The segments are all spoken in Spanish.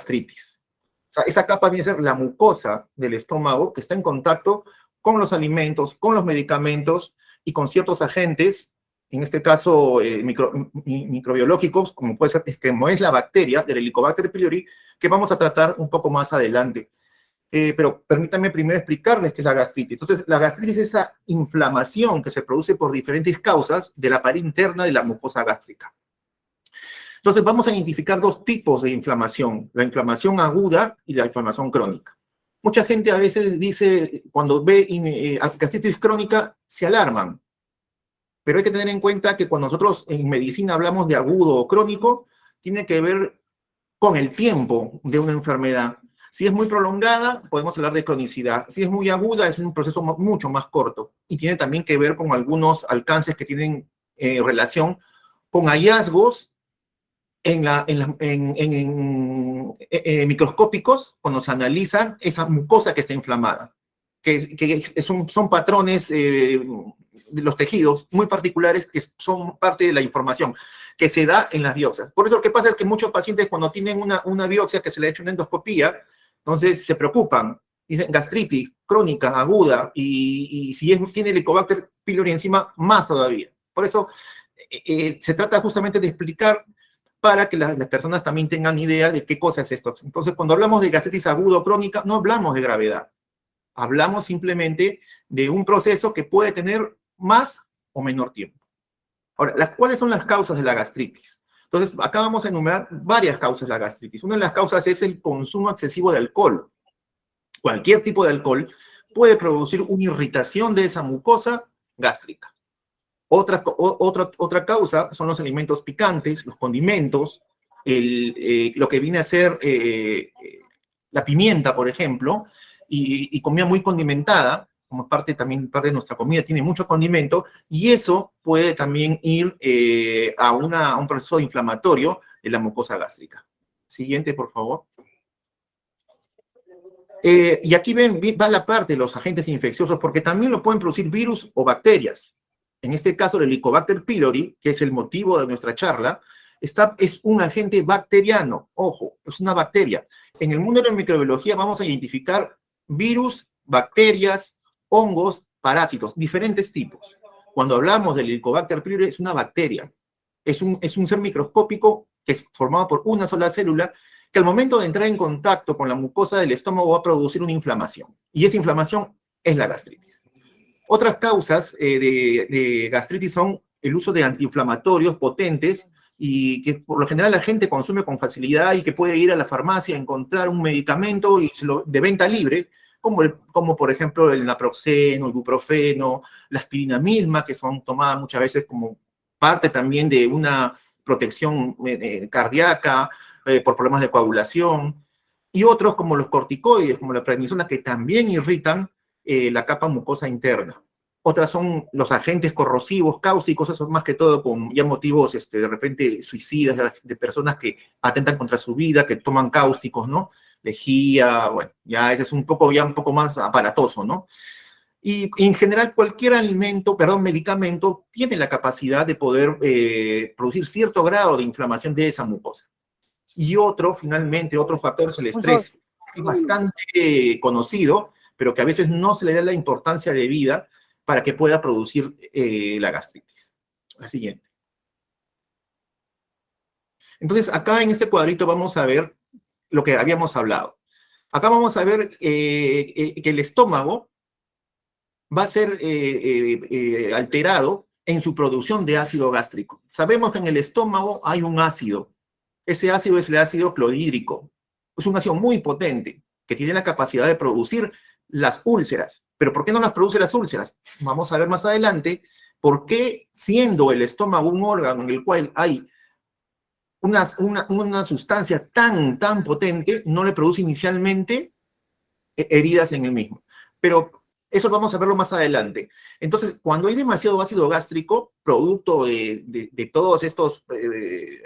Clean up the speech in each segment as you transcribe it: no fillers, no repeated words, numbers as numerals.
gastritis. O sea, esa capa viene a ser la mucosa del estómago que está en contacto con los alimentos, con los medicamentos y con ciertos agentes, en este caso microbiológicos, como puede ser, como es la bacteria del Helicobacter pylori, que vamos a tratar un poco más adelante. Pero permítanme primero explicarles qué es la gastritis. Entonces, la gastritis es esa inflamación que se produce por diferentes causas de la pared interna de la mucosa gástrica. Entonces, vamos a identificar dos tipos de inflamación, la inflamación aguda y la inflamación crónica. Mucha gente a veces dice, cuando ve gastritis crónica, se alarman. Pero hay que tener en cuenta que cuando nosotros en medicina hablamos de agudo o crónico, tiene que ver con el tiempo de una enfermedad. Si es muy prolongada, podemos hablar de cronicidad. Si es muy aguda, es un proceso mucho más corto. Y tiene también que ver con algunos alcances que tienen relación con hallazgos microscópicos cuando se analiza esa mucosa que está inflamada. Que son patrones de los tejidos muy particulares que son parte de la información que se da en las biopsias. Por eso lo que pasa es que muchos pacientes cuando tienen una biopsia que se le ha hecho una endoscopía, entonces se preocupan, dicen gastritis crónica, aguda, y si tiene Helicobacter pylori encima, más todavía. Por eso se trata justamente de explicar para que las personas también tengan idea de qué cosa es esto. Entonces, cuando hablamos de gastritis aguda o crónica, no hablamos de gravedad. Hablamos simplemente de un proceso que puede tener más o menor tiempo. Ahora, ¿cuáles son las causas de la gastritis? Entonces, acá vamos a enumerar varias causas de la gastritis. Una de las causas es el consumo excesivo de alcohol. Cualquier tipo de alcohol puede producir una irritación de esa mucosa gástrica. Otra causa son los alimentos picantes, los condimentos, lo que viene a ser la pimienta, por ejemplo, y comida muy condimentada, como parte de nuestra comida tiene mucho condimento, y eso puede también ir a un proceso inflamatorio de la mucosa gástrica. Siguiente, por favor. Y aquí va la parte de los agentes infecciosos, porque también lo pueden producir virus o bacterias. En este caso, el Helicobacter pylori, que es el motivo de nuestra charla, es un agente bacteriano. Ojo, es una bacteria. En el mundo de la microbiología vamos a identificar virus, bacterias, hongos, parásitos, diferentes tipos. Cuando hablamos del Helicobacter pylori, es una bacteria. Es un ser microscópico que es formado por una sola célula que al momento de entrar en contacto con la mucosa del estómago va a producir una inflamación. Y esa inflamación es la gastritis. Otras causas de gastritis son el uso de antiinflamatorios potentes y que por lo general la gente consume con facilidad y que puede ir a la farmacia a encontrar un medicamento de venta libre, como por ejemplo el naproxeno, el ibuprofeno, la aspirina misma, que son tomadas muchas veces como parte también de una protección cardíaca por problemas de coagulación, y otros como los corticoides, como la prednisona, que también irritan la capa mucosa interna. Otras son los agentes corrosivos, cáusticos, esos más que todo con ya motivos de repente suicidas, de personas que atentan contra su vida, que toman cáusticos, ¿no? Lejía, bueno, ya ese es un poco más aparatoso, ¿no? Y en general cualquier medicamento tiene la capacidad de poder producir cierto grado de inflamación de esa mucosa. Y finalmente, otro factor es el estrés, que es bastante conocido, pero que a veces no se le da la importancia debida para que pueda producir la gastritis. La siguiente. Entonces, acá en este cuadrito vamos a ver lo que habíamos hablado. Acá vamos a ver que el estómago va a ser alterado en su producción de ácido gástrico. Sabemos que en el estómago hay un ácido. Ese ácido es el ácido clorhídrico. Es un ácido muy potente que tiene la capacidad de producir las úlceras. ¿Pero por qué no las produce las úlceras? Vamos a ver más adelante por qué, siendo el estómago un órgano en el cual hay una sustancia tan potente, no le produce inicialmente heridas en el mismo. Pero eso vamos a verlo más adelante. Entonces, cuando hay demasiado ácido gástrico, producto de todos estos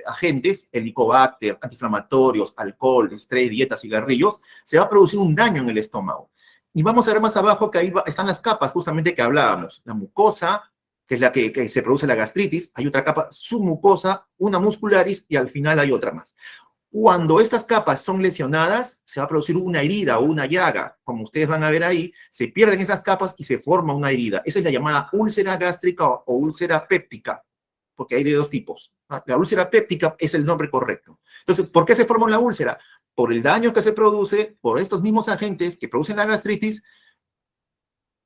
agentes, helicobacter, antiinflamatorios, alcohol, estrés, dieta, cigarrillos, se va a producir un daño en el estómago. Y vamos a ver más abajo que ahí están las capas justamente que hablábamos. La mucosa, que es la que se produce la gastritis, hay otra capa submucosa, una muscularis, y al final hay otra más. Cuando estas capas son lesionadas, se va a producir una herida o una llaga. Como ustedes van a ver ahí, se pierden esas capas y se forma una herida. Esa es la llamada úlcera gástrica o úlcera péptica, porque hay de dos tipos. La úlcera péptica es el nombre correcto. Entonces, ¿por qué se forma una úlcera? Por el daño que se produce por estos mismos agentes que producen la gastritis.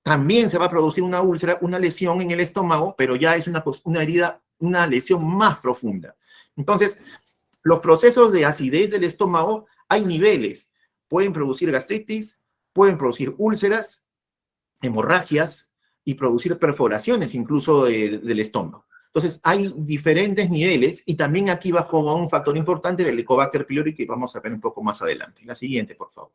También se va a producir una úlcera, una lesión en el estómago, pero ya es una herida, una lesión más profunda. Entonces, los procesos de acidez del estómago, hay niveles. Pueden producir gastritis, pueden producir úlceras, hemorragias y producir perforaciones incluso del estómago. Entonces, hay diferentes niveles y también aquí bajo un factor importante, el Helicobacter pylori, que vamos a ver un poco más adelante. La siguiente, por favor.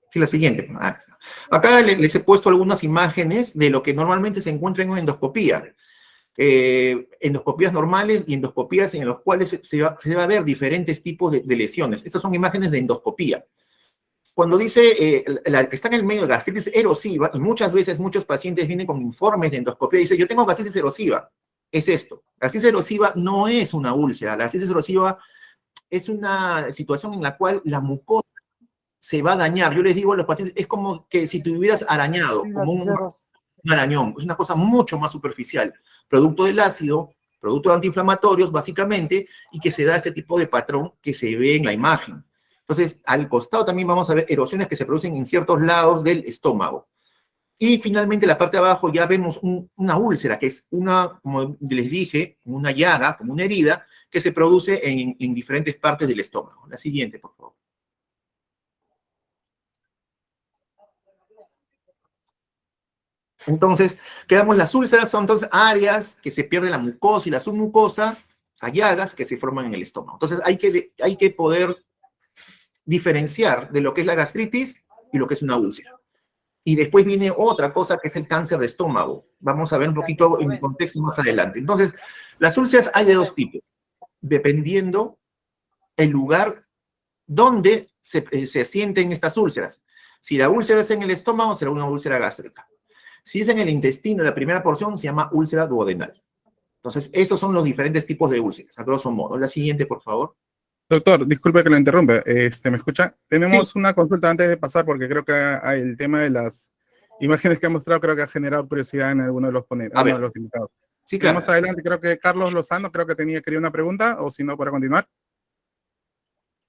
Sí, la siguiente. Acá les he puesto algunas imágenes de lo que normalmente se encuentra en una endoscopía. Endoscopías normales y endoscopías en los cuales se va a ver diferentes tipos de lesiones. Estas son imágenes de endoscopía. Cuando dice que está en el medio de gastritis erosiva, y muchas veces muchos pacientes vienen con informes de endoscopía y dicen, yo tengo gastritis erosiva. Es esto. La gastritis erosiva no es una úlcera. La gastritis erosiva es una situación en la cual la mucosa se va a dañar. Yo les digo a los pacientes, es como que si te hubieras arañado, como un arañón. Es una cosa mucho más superficial. Producto del ácido, producto de antiinflamatorios, básicamente, y que se da este tipo de patrón que se ve en la imagen. Entonces, al costado también vamos a ver erosiones que se producen en ciertos lados del estómago. Y finalmente, la parte de abajo ya vemos una úlcera, que es una, como les dije, una llaga, como una herida, que se produce en diferentes partes del estómago. La siguiente, por favor. Entonces, quedamos las úlceras, son entonces áreas que se pierde la mucosa y la submucosa, o sea, llagas que se forman en el estómago. Entonces, hay que poder diferenciar de lo que es la gastritis y lo que es una úlcera. Y después viene otra cosa que es el cáncer de estómago. Vamos a ver un poquito en contexto más adelante. Entonces, las úlceras hay de dos tipos, dependiendo el lugar donde se asienten estas úlceras. Si la úlcera es en el estómago, será una úlcera gástrica. Si es en el intestino, la primera porción se llama úlcera duodenal. Entonces, esos son los diferentes tipos de úlceras, a grosso modo. La siguiente, por favor. Doctor, disculpe que lo interrumpa. ¿Me escucha? Tenemos una consulta antes de pasar porque creo que el tema de las imágenes que ha mostrado creo que ha generado curiosidad en alguno de los ponentes, de los invitados. Sí, claro. Más adelante creo que Carlos Lozano creo que quería una pregunta, o si no, para continuar.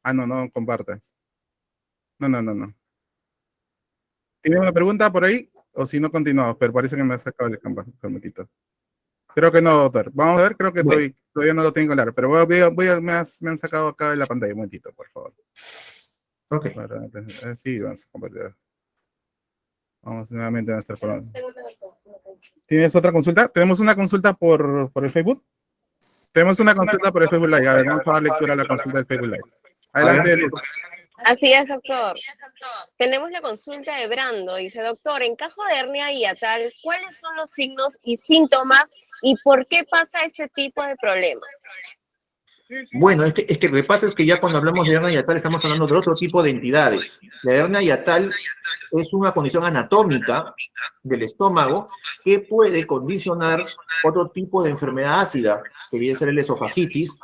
Ah, no compartas. No. ¿Tiene una pregunta por ahí? O si no, continuamos, pero parece que me ha sacado el campo. Creo que no, doctor. Vamos a ver, creo que todavía no lo tengo claro, pero me han sacado acá en la pantalla. Un momentito, por favor. Ok. Sí, vamos a compartir. Vamos nuevamente a nuestra programa. ¿Tienes otra consulta? ¿Tenemos una consulta por el Facebook? Tenemos una consulta por el Facebook Live. A ver, vamos a dar lectura a la consulta del Facebook Live. Adelante, Luz. Así es, doctor. Tenemos la consulta de Brando. Dice, doctor, en caso de hernia hiatal, ¿cuáles son los signos y síntomas y por qué pasa este tipo de problemas? Bueno, es que lo que pasa es que ya cuando hablamos de hernia hiatal estamos hablando de otro tipo de entidades. La hernia hiatal es una condición anatómica del estómago que puede condicionar otro tipo de enfermedad ácida, que viene a ser el esofagitis.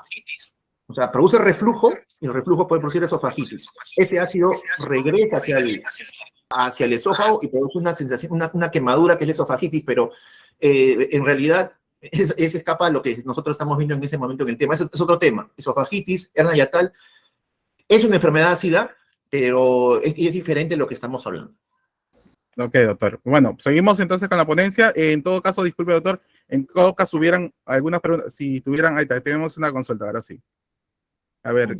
O sea, produce reflujo y el reflujo puede producir esofagitis. Ese ácido regresa hacia el esófago y produce una sensación, una quemadura que es la esofagitis, pero en realidad es escapa a lo que nosotros estamos viendo en ese momento en el tema. Es otro tema. Esofagitis, hernia hiatal, es una enfermedad ácida, pero es diferente de lo que estamos hablando. Ok, doctor. Bueno, seguimos entonces con la ponencia. En todo caso, disculpe, doctor, en todo caso hubieran algunas preguntas, si tuvieran, ahí está, tenemos una consulta, ahora sí. A ver,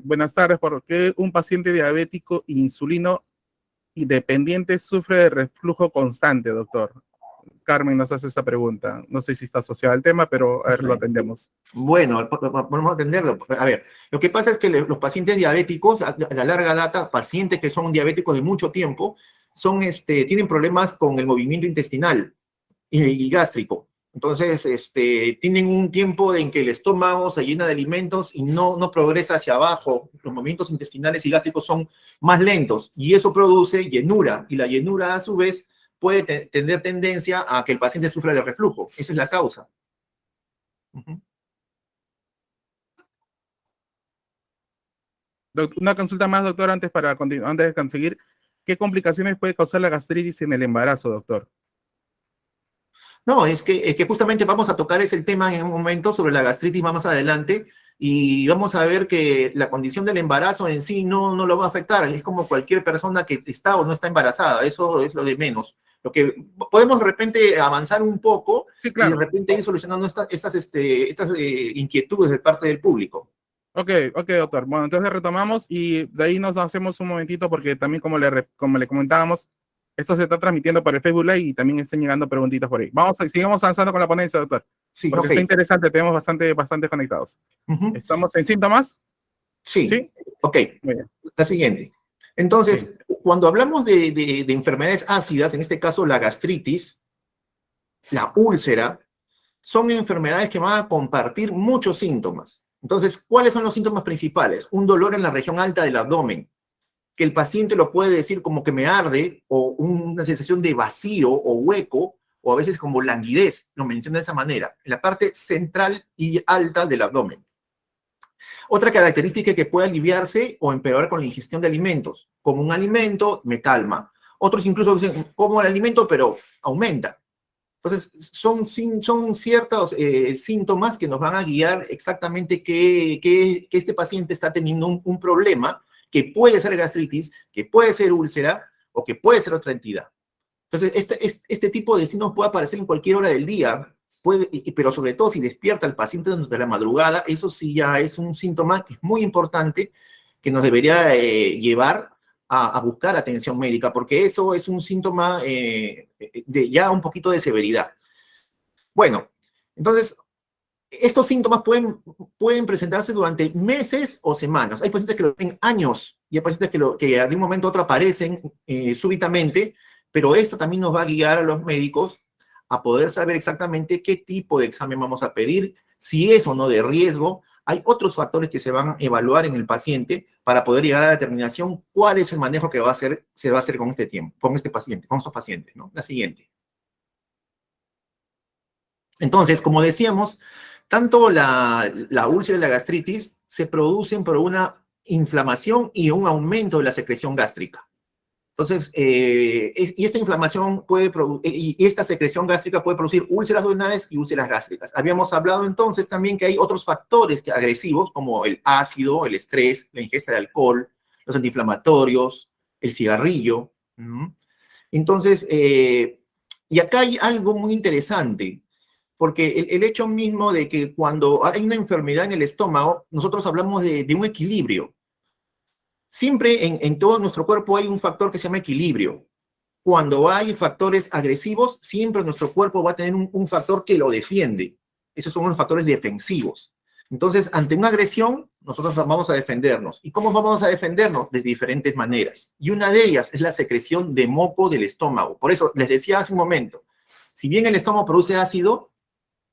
buenas tardes. ¿Por qué un paciente diabético insulino independiente sufre de reflujo constante, doctor? Carmen nos hace esa pregunta. No sé si está asociada al tema, pero a ver, lo atendemos. Bueno, vamos a atenderlo. A ver, lo que pasa es que los pacientes diabéticos, a la larga data, pacientes que son diabéticos de mucho tiempo, tienen problemas con el movimiento intestinal y gástrico. Entonces, tienen un tiempo en que el estómago se llena de alimentos y no progresa hacia abajo. Los movimientos intestinales y gástricos son más lentos y eso produce llenura. Y la llenura, a su vez, puede tener tendencia a que el paciente sufra de reflujo. Esa es la causa. Ujú. Una consulta más, doctor, antes de conseguir. ¿Qué complicaciones puede causar la gastritis en el embarazo, doctor? No, es que justamente vamos a tocar ese tema en un momento sobre la gastritis más adelante y vamos a ver que la condición del embarazo en sí no lo va a afectar. Es como cualquier persona que está o no está embarazada, eso es lo de menos. Lo que podemos de repente avanzar un poco Sí, y de claro. repente ir solucionando estas inquietudes de parte del público. Ok, ok, doctor. Bueno, entonces retomamos y de ahí nos hacemos un momentito porque también como le comentábamos, esto se está transmitiendo por el Facebook Live y también están llegando preguntitas por ahí. Sigamos avanzando con la ponencia, doctor, Sí, porque ok. está interesante, tenemos bastante conectados. Ujú. ¿Estamos en síntomas? Sí, ¿Sí? ok. Muy bien. La siguiente. Sí. Entonces, cuando hablamos de enfermedades ácidas, en este caso la gastritis, la úlcera, son enfermedades que van a compartir muchos síntomas. Entonces, ¿cuáles son los síntomas principales? Un dolor en la región alta del abdomen, que el paciente lo puede decir como que me arde, o una sensación de vacío o hueco, o a veces como languidez, lo menciona de esa manera, en la parte central y alta del abdomen. Otra característica es que puede aliviarse o empeorar con la ingestión de alimentos. Como un alimento, me calma. Otros incluso dicen, como el alimento, pero aumenta. Entonces, son ciertos síntomas que nos van a guiar exactamente que este paciente está teniendo un problema que puede ser gastritis, que puede ser úlcera o que puede ser otra entidad. Entonces, este tipo de síntomas puede aparecer en cualquier hora del día, pero sobre todo si despierta al paciente durante la madrugada, eso sí ya es un síntoma que es muy importante que nos debería llevar a buscar atención médica, porque eso es un síntoma de ya un poquito de severidad. Bueno, entonces, estos síntomas pueden presentarse durante meses o semanas. Hay pacientes que lo tienen años y hay pacientes que de un momento a otro aparecen súbitamente, pero esto también nos va a guiar a los médicos a poder saber exactamente qué tipo de examen vamos a pedir, si es o no de riesgo. Hay otros factores que se van a evaluar en el paciente para poder llegar a la determinación cuál es el manejo que se va a hacer con este tiempo, con este paciente, con estos pacientes, ¿no? La siguiente. Entonces, como decíamos, tanto la úlcera y la gastritis se producen por una inflamación y un aumento de la secreción gástrica. Entonces, y esta inflamación y esta secreción gástrica puede producir úlceras duodenales y úlceras gástricas. Habíamos hablado entonces también que hay otros factores agresivos como el ácido, el estrés, la ingesta de alcohol, los antiinflamatorios, el cigarrillo. Entonces, y acá hay algo muy interesante porque el hecho mismo de que cuando hay una enfermedad en el estómago, nosotros hablamos de un equilibrio. Siempre en todo nuestro cuerpo hay un factor que se llama equilibrio. Cuando hay factores agresivos, siempre nuestro cuerpo va a tener un factor que lo defiende. Esos son los factores defensivos. Entonces, ante una agresión, nosotros vamos a defendernos. ¿Y cómo vamos a defendernos? De diferentes maneras. Y una de ellas es la secreción de moco del estómago. Por eso, les decía hace un momento, si bien el estómago produce ácido,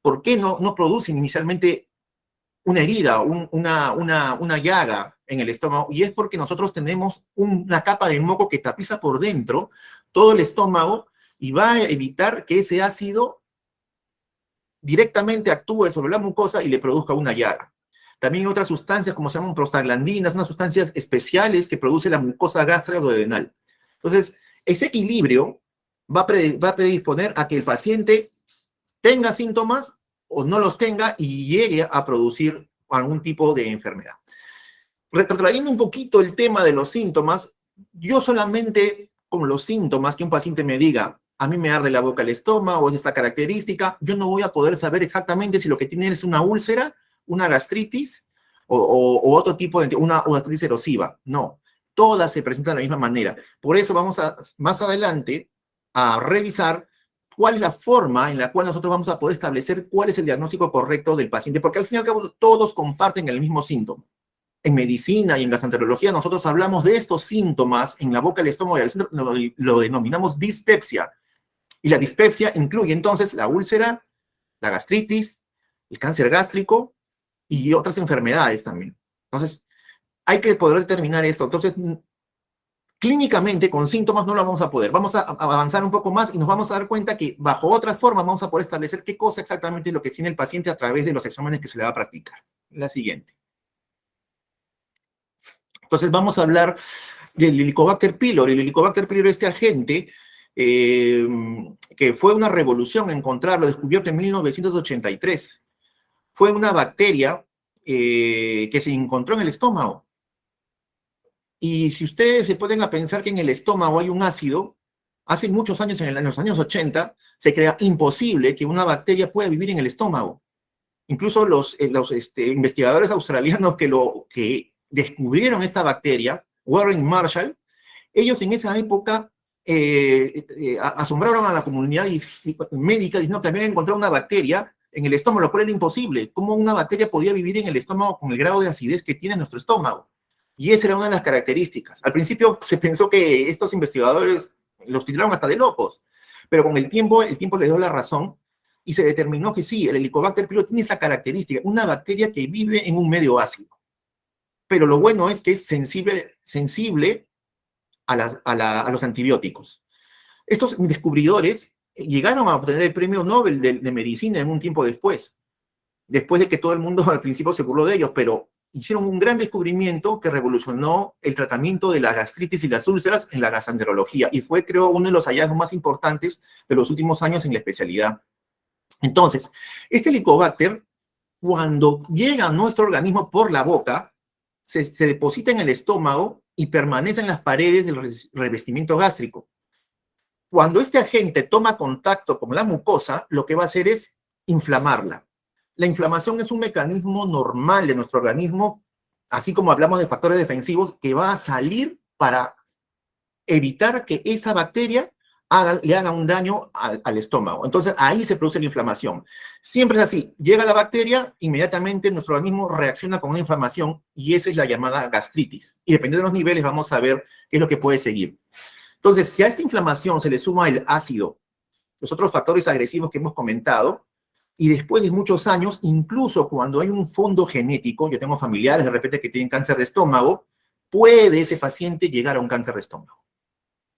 ¿por qué no produce inicialmente una herida, una llaga en el estómago? Y es porque nosotros tenemos una capa de moco que tapiza por dentro todo el estómago y va a evitar que ese ácido directamente actúe sobre la mucosa y le produzca una llaga. También otras sustancias como se llaman prostaglandinas, unas sustancias especiales que produce la mucosa gastroduodenal. Entonces, ese equilibrio va a predisponer a que el paciente tenga síntomas o no los tenga y llegue a producir algún tipo de enfermedad. Retrotrayendo un poquito el tema de los síntomas, yo solamente con los síntomas que un paciente me diga, a mí me arde la boca, el estómago, es esta característica, yo no voy a poder saber exactamente si lo que tiene es una úlcera, una gastritis o otro tipo de, una gastritis erosiva. No, todas se presentan de la misma manera. Por eso vamos más adelante a revisar cuál es la forma en la cual nosotros vamos a poder establecer cuál es el diagnóstico correcto del paciente, porque al fin y al cabo todos comparten el mismo síntoma. En medicina y en gastroenterología nosotros hablamos de estos síntomas en la boca, el estómago y el centro, lo denominamos dispepsia. Y la dispepsia incluye entonces la úlcera, la gastritis, el cáncer gástrico y otras enfermedades también. Entonces, hay que poder determinar esto. Entonces, Clínicamente, con síntomas no lo vamos a poder. Vamos a avanzar un poco más y nos vamos a dar cuenta que bajo otra forma vamos a poder establecer qué cosa exactamente es lo que tiene el paciente a través de los exámenes que se le va a practicar. La siguiente. Entonces vamos a hablar del Helicobacter pylori. El Helicobacter pylori es este agente que fue una revolución encontrarlo, descubierto en 1983. Fue una bacteria que se encontró en el estómago. Y si ustedes se pueden a pensar que en el estómago hay un ácido, hace muchos años, en los años 80, se crea imposible que una bacteria pueda vivir en el estómago. Incluso los investigadores australianos que descubrieron esta bacteria, Warren y Marshall, ellos en esa época asombraron a la comunidad médica diciendo que habían encontrado una bacteria en el estómago, lo cual era imposible. ¿Cómo una bacteria podía vivir en el estómago con el grado de acidez que tiene nuestro estómago? Y esa era una de las características. Al principio se pensó que estos investigadores los tiraron hasta de locos, pero con el tiempo les dio la razón y se determinó que sí, el Helicobacter pylori tiene esa característica, una bacteria que vive en un medio ácido. Pero lo bueno es que es sensible a los antibióticos. Estos descubridores llegaron a obtener el premio Nobel de medicina en un tiempo después de que todo el mundo al principio se burló de ellos, pero hicieron un gran descubrimiento que revolucionó el tratamiento de la gastritis y las úlceras en la gastroenterología, y fue, creo, uno de los hallazgos más importantes de los últimos años en la especialidad. Entonces, este Helicobacter, cuando llega a nuestro organismo por la boca, se deposita en el estómago y permanece en las paredes del revestimiento gástrico. Cuando este agente toma contacto con la mucosa, lo que va a hacer es inflamarla. La inflamación es un mecanismo normal de nuestro organismo, así como hablamos de factores defensivos, que va a salir para evitar que esa bacteria le haga un daño al estómago. Entonces, ahí se produce la inflamación. Siempre es así. Llega la bacteria, inmediatamente nuestro organismo reacciona con una inflamación y esa es la llamada gastritis. Y dependiendo de los niveles, vamos a ver qué es lo que puede seguir. Entonces, si a esta inflamación se le suma el ácido, los otros factores agresivos que hemos comentado, y después de muchos años, incluso cuando hay un fondo genético, yo tengo familiares de repente que tienen cáncer de estómago, puede ese paciente llegar a un cáncer de estómago.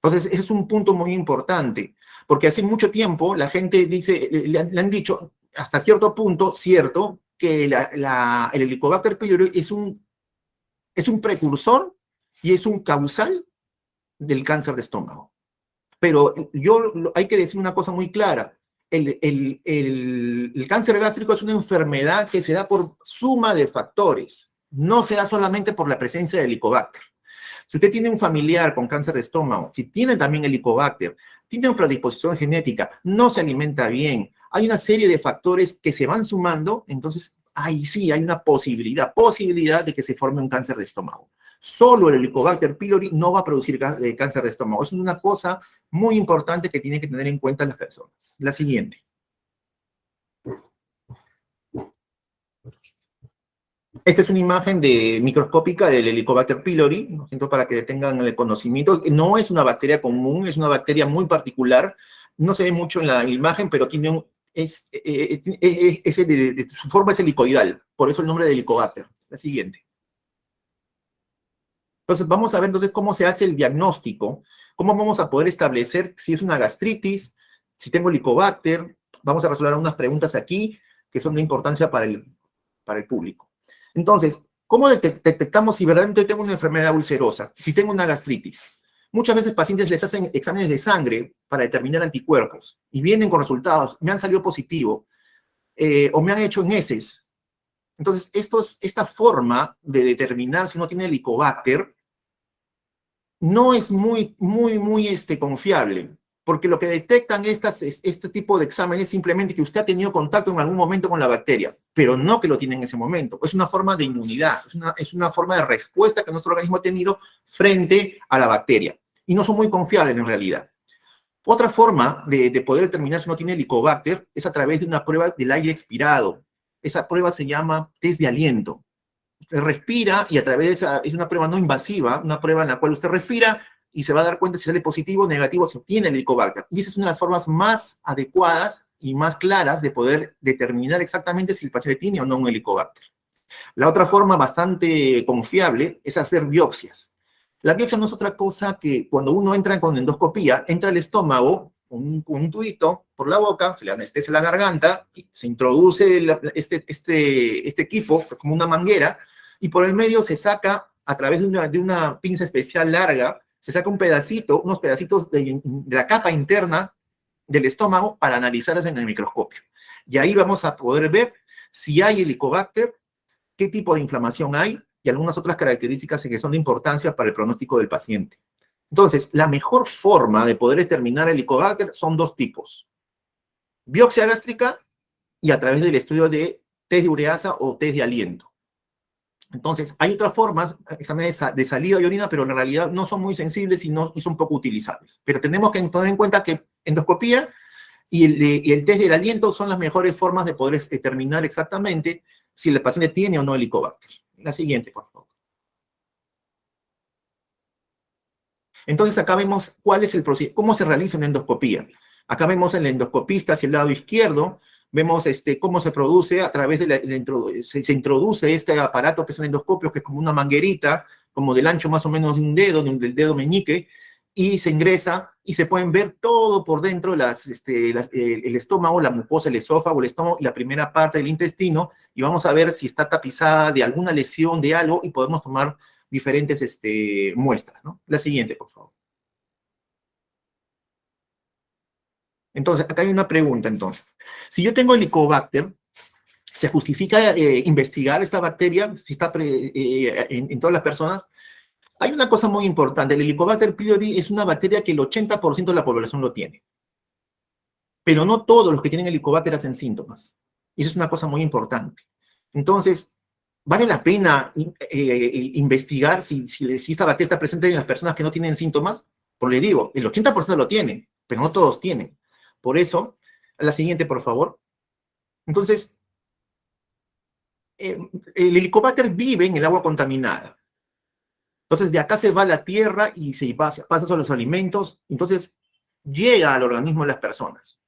Entonces, ese es un punto muy importante, porque hace mucho tiempo la gente dice, le han dicho, hasta cierto punto, cierto, que el Helicobacter pylori es un precursor y es un causal del cáncer de estómago. Pero hay que decir una cosa muy clara. El cáncer gástrico es una enfermedad que se da por suma de factores, no se da solamente por la presencia del Helicobacter. Si usted tiene un familiar con cáncer de estómago, si tiene también Helicobacter, tiene una predisposición genética, no se alimenta bien, hay una serie de factores que se van sumando, entonces ahí sí hay una posibilidad de que se forme un cáncer de estómago. Solo el Helicobacter pylori no va a producir cáncer de estómago. Es una cosa muy importante que tienen que tener en cuenta las personas. La siguiente. Esta es una imagen microscópica del Helicobacter pylori, ¿no? Siento para que tengan el conocimiento. No es una bacteria común, es una bacteria muy particular. No se ve mucho en la imagen, pero tiene su forma es helicoidal, por eso el nombre de Helicobacter. La siguiente. Entonces, vamos a ver entonces cómo se hace el diagnóstico, cómo vamos a poder establecer si es una gastritis, si tengo Helicobacter. Vamos a resolver unas preguntas aquí que son de importancia para el público. Entonces, ¿cómo detectamos si verdaderamente tengo una enfermedad ulcerosa, si tengo una gastritis? Muchas veces pacientes les hacen exámenes de sangre para determinar anticuerpos y vienen con resultados, me han salido positivo o me han hecho en heces. Entonces, esta forma de determinar si uno tiene Helicobacter no es muy confiable, porque lo que detectan este tipo de exámenes es simplemente que usted ha tenido contacto en algún momento con la bacteria, pero no que lo tiene en ese momento. Es una forma de inmunidad, es una forma de respuesta que nuestro organismo ha tenido frente a la bacteria, y no son muy confiables en realidad. Otra forma de poder determinar si uno tiene Helicobacter es a través de una prueba del aire expirado. Esa prueba se llama test de aliento. Usted respira y a través de esa, es una prueba no invasiva, una prueba en la cual usted respira y se va a dar cuenta si sale positivo o negativo, si tiene el Helicobacter. Y esa es una de las formas más adecuadas y más claras de poder determinar exactamente si el paciente tiene o no un Helicobacter. La otra forma bastante confiable es hacer biopsias. La biopsia no es otra cosa que cuando uno entra con endoscopía, entra al estómago, un tubito por la boca, se le anestesia la garganta, y se introduce este equipo como una manguera, y por el medio se saca, a través de una pinza especial larga, se saca un pedacito, unos pedacitos de la capa interna del estómago para analizarlas en el microscopio. Y ahí vamos a poder ver si hay Helicobacter, qué tipo de inflamación hay y algunas otras características que son de importancia para el pronóstico del paciente. Entonces, la mejor forma de poder determinar el Helicobacter son dos tipos: biopsia gástrica y a través del estudio de test de ureasa o test de aliento. Entonces, hay otras formas, exámenes de saliva y orina, pero en realidad no son muy sensibles y son poco utilizables. Pero tenemos que tener en cuenta que endoscopía y el test del aliento son las mejores formas de poder determinar exactamente si el paciente tiene o no Helicobacter. La siguiente, por favor. Entonces, acá vemos cuál es el proceso, cómo se realiza una endoscopía. Acá vemos el endoscopista hacia el lado izquierdo, vemos cómo se produce a través de se introduce este aparato que es un endoscopio, que es como una manguerita, como del ancho más o menos de un dedo, del dedo meñique, y se ingresa y se pueden ver todo por dentro, el estómago, la mucosa, el esófago, el estómago y la primera parte del intestino, y vamos a ver si está tapizada de alguna lesión, de algo, y podemos tomar diferentes muestras, ¿no? La siguiente, por favor. Entonces, acá hay una pregunta, entonces. Si yo tengo Helicobacter, ¿se justifica investigar esta bacteria si está en todas las personas? Hay una cosa muy importante. El Helicobacter pylori es una bacteria que el 80% de la población lo tiene. Pero no todos los que tienen Helicobacter hacen síntomas. Y eso es una cosa muy importante. Entonces, ¿vale la pena investigar si esta bacteria está presente en las personas que no tienen síntomas? Pues le digo, el 80% lo tienen, pero no todos tienen. Por eso, la siguiente, por favor. Entonces, el Helicobacter vive en el agua contaminada. Entonces, de acá se va a la tierra y se pasa sobre los alimentos. Entonces, llega al organismo de las personas.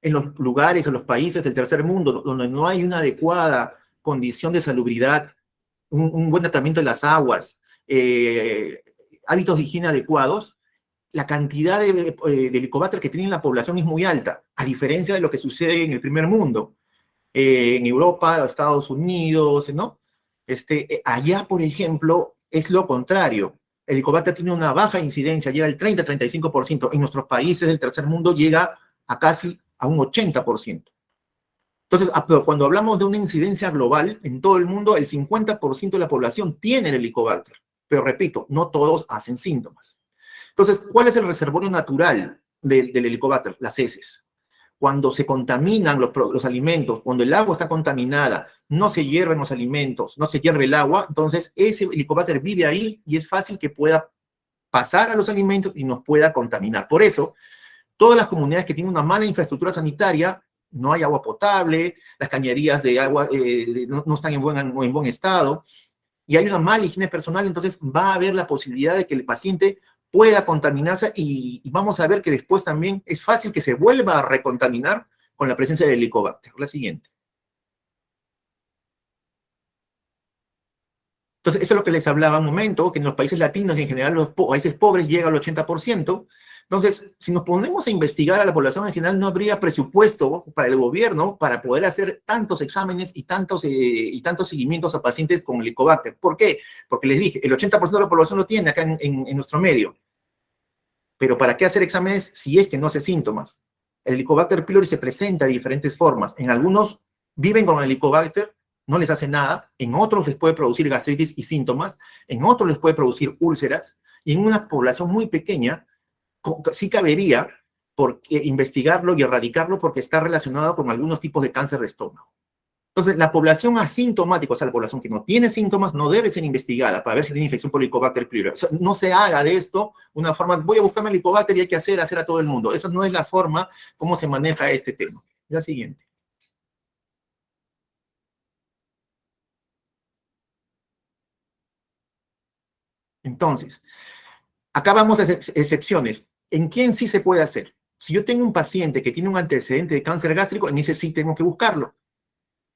En los lugares, en los países del tercer mundo, donde no hay una adecuada condición de salubridad, un buen tratamiento de las aguas, hábitos de higiene adecuados, la cantidad de Helicobacter que tiene la población es muy alta, a diferencia de lo que sucede en el primer mundo, en Europa, Estados Unidos, ¿no? Allá, por ejemplo, es lo contrario. El Helicobacter tiene una baja incidencia, llega al 30-35%. En nuestros países del tercer mundo llega a casi a un 80%. Entonces, cuando hablamos de una incidencia global, en todo el mundo, el 50% de la población tiene el Helicobacter. Pero repito, no todos hacen síntomas. Entonces, ¿cuál es el reservorio natural del Helicobacter? Las heces. Cuando se contaminan los alimentos, cuando el agua está contaminada, no se hierven los alimentos, no se hierve el agua, entonces ese Helicobacter vive ahí y es fácil que pueda pasar a los alimentos y nos pueda contaminar. Por eso, todas las comunidades que tienen una mala infraestructura sanitaria, no hay agua potable, las cañerías de agua no están en buen estado, y hay una mala higiene personal, entonces va a haber la posibilidad de que el paciente pueda contaminarse y vamos a ver que después también es fácil que se vuelva a recontaminar con la presencia del Helicobacter. La siguiente. Entonces, eso es lo que les hablaba un momento, que en los países latinos y en general los países pobres llega al 80%. Entonces, si nos ponemos a investigar a la población en general, no habría presupuesto para el gobierno para poder hacer tantos exámenes y tantos seguimientos a pacientes con Helicobacter. ¿Por qué? Porque les dije, el 80% de la población lo tiene acá en nuestro medio. Pero ¿para qué hacer exámenes si es que no hace síntomas? El Helicobacter pylori se presenta de diferentes formas. En algunos viven con el Helicobacter, no les hace nada. En otros les puede producir gastritis y síntomas. En otros les puede producir úlceras. Y en una población muy pequeña, sí cabería investigarlo y erradicarlo porque está relacionado con algunos tipos de cáncer de estómago. Entonces, la población asintomática, o sea, la población que no tiene síntomas, no debe ser investigada para ver si tiene infección por Helicobacter pylori. O sea, no se haga de esto una forma, voy a buscarme el Helicobacter y hay que hacer a todo el mundo. Esa no es la forma como se maneja este tema. La siguiente. Entonces, acá vamos a excepciones. ¿En quién sí se puede hacer? Si yo tengo un paciente que tiene un antecedente de cáncer gástrico, en ese sí tengo que buscarlo.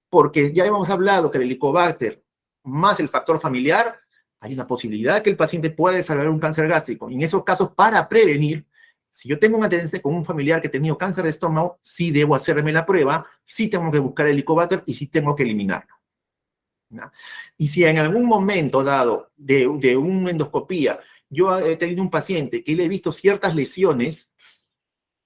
Porque ya hemos hablado que el Helicobacter más el factor familiar hay una posibilidad que el paciente pueda desarrollar un cáncer gástrico. Y en esos casos, para prevenir, si yo tengo un antecedente con un familiar que ha tenido cáncer de estómago, sí debo hacerme la prueba, sí tengo que buscar el Helicobacter y sí tengo que eliminarlo, ¿no? Y si en algún momento dado de una endoscopía yo he tenido un paciente que le he visto ciertas lesiones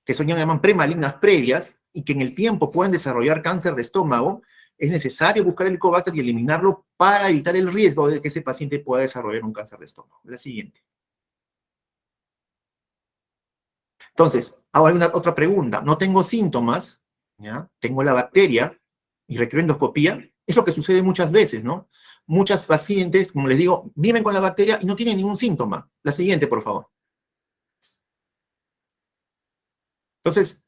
que son llaman premalignas previas y que en el tiempo pueden desarrollar cáncer de estómago, es necesario buscar el Helicobacter y eliminarlo para evitar el riesgo de que ese paciente pueda desarrollar un cáncer de estómago. La siguiente. Entonces, ahora hay otra pregunta. No tengo síntomas, ¿ya? Tengo la bacteria y requiero endoscopía. Es lo que sucede muchas veces, ¿no? Muchas pacientes, como les digo, viven con la bacteria y no tienen ningún síntoma. La siguiente, por favor. Entonces,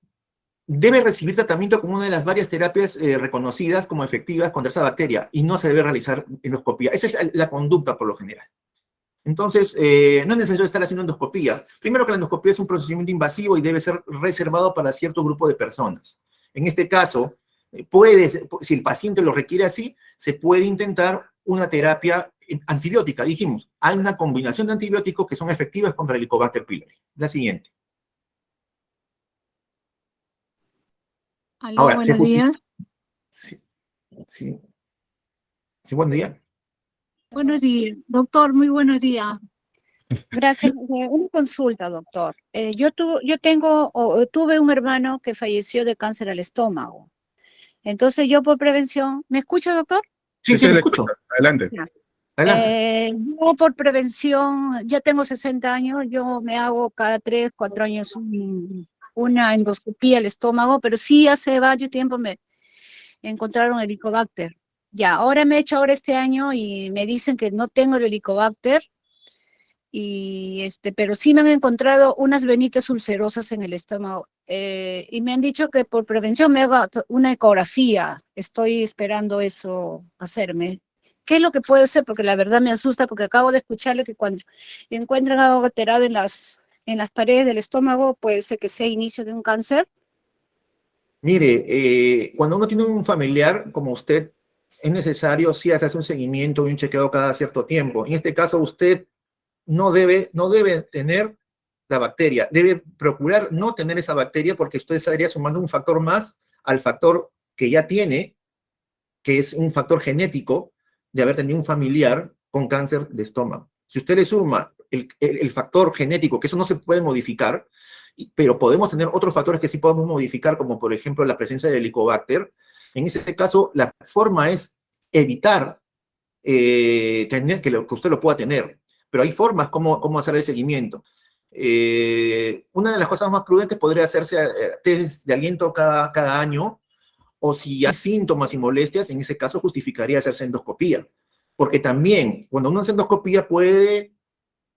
debe recibir tratamiento como una de las varias terapias reconocidas como efectivas contra esa bacteria y no se debe realizar endoscopía. Esa es la conducta por lo general. Entonces, no es necesario estar haciendo endoscopía. Primero que la endoscopía es un procedimiento invasivo y debe ser reservado para cierto grupo de personas. En este caso, si el paciente lo requiere así, se puede intentar una terapia antibiótica. Dijimos, hay una combinación de antibióticos que son efectivas contra el Helicobacter pylori. La siguiente. Aló, Ahora, buenos días. Sí, sí. Sí, buen día. Buenos días, doctor, muy buenos días. Gracias. Una consulta, doctor. Tuve un hermano que falleció de cáncer al estómago. Entonces yo por prevención, ¿me escucha, doctor? Sí, sí, le escucho. Adelante. Ya. Adelante. Yo por prevención, ya tengo 60 años, yo me hago cada 3, 4 años una endoscopía al estómago, pero sí hace varios tiempo me encontraron el Helicobacter. Ya, ahora me he hecho este año y me dicen que no tengo el Helicobacter, pero sí me han encontrado unas venitas ulcerosas en el estómago. Y me han dicho que por prevención me haga una ecografía. Estoy esperando eso hacerme. ¿Qué es lo que puede ser? Porque la verdad me asusta, porque acabo de escucharle que cuando encuentran algo alterado en las paredes del estómago, puede ser que sea inicio de un cáncer. Mire, cuando uno tiene un familiar como usted, es necesario sí hacerse un seguimiento y un chequeo cada cierto tiempo. En este caso, usted no debe tener la bacteria, debe procurar no tener esa bacteria porque usted estaría sumando un factor más al factor que ya tiene, que es un factor genético de haber tenido un familiar con cáncer de estómago. Si usted le suma el factor genético, que eso no se puede modificar, pero podemos tener otros factores que sí podemos modificar, como por ejemplo la presencia del Helicobacter. En ese caso, la forma es evitar tener que usted lo pueda tener. Pero hay formas cómo hacer el seguimiento. Una de las cosas más prudentes podría hacerse test de aliento cada año, o si hay síntomas y molestias, en ese caso justificaría hacerse endoscopía. Porque también, cuando uno hace endoscopía, puede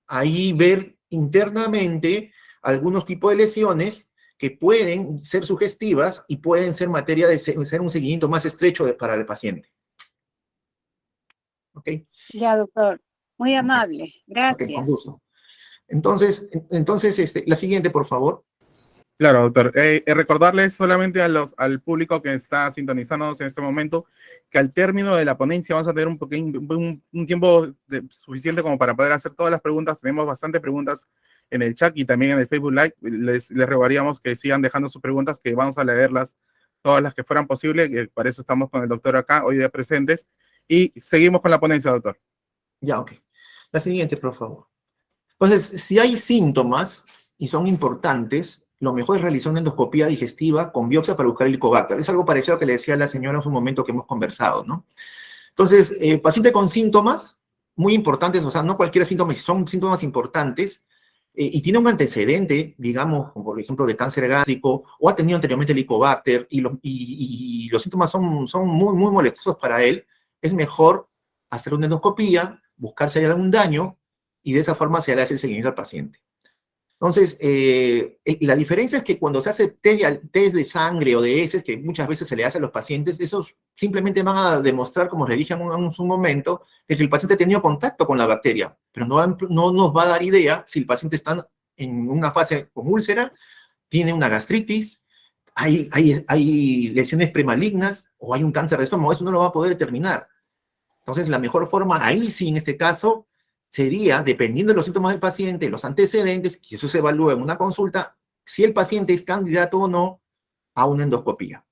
ahí ver internamente algunos tipos de lesiones que pueden ser sugestivas y pueden ser materia de ser un seguimiento más estrecho para el paciente. ¿Ok? Ya, doctor. Muy Ok. amable. Ok, con Gracias. gusto. Entonces la siguiente, por favor. Claro, doctor. Recordarles solamente al público que está sintonizándonos en este momento que al término de la ponencia vamos a tener un tiempo suficiente como para poder hacer todas las preguntas. Tenemos bastantes preguntas en el chat y también en el Facebook Live. Les rogaríamos que sigan dejando sus preguntas, que vamos a leerlas todas las que fueran posibles. Que para eso estamos con el doctor acá, hoy día presentes. Y seguimos con la ponencia, doctor. Ya, ok. La siguiente, por favor. Entonces, si hay síntomas y son importantes, lo mejor es realizar una endoscopía digestiva con biopsia para buscar el Helicobacter. Es algo parecido a lo que le decía a la señora en un momento que hemos conversado, ¿no? Entonces, paciente con síntomas muy importantes, o sea, no cualquier síntoma, si son síntomas importantes, y tiene un antecedente, digamos, como por ejemplo de cáncer gástrico, o ha tenido anteriormente el Helicobacter, y los síntomas son muy, muy molestosos para él, es mejor hacer una endoscopía, buscar si hay algún daño, y de esa forma se le hace el seguimiento al paciente. Entonces, la diferencia es que cuando se hace test de sangre o de heces, que muchas veces se le hace a los pacientes, esos simplemente van a demostrar, como les dije en un momento, que el paciente ha tenido contacto con la bacteria, pero no nos va a dar idea si el paciente está en una fase con úlcera, tiene una gastritis, hay lesiones premalignas o hay un cáncer de estómago, eso no lo va a poder determinar. Entonces, la mejor forma, ahí sí, en este caso, sería, dependiendo de los síntomas del paciente, los antecedentes, y eso se evalúa en una consulta, si el paciente es candidato o no a una endoscopía.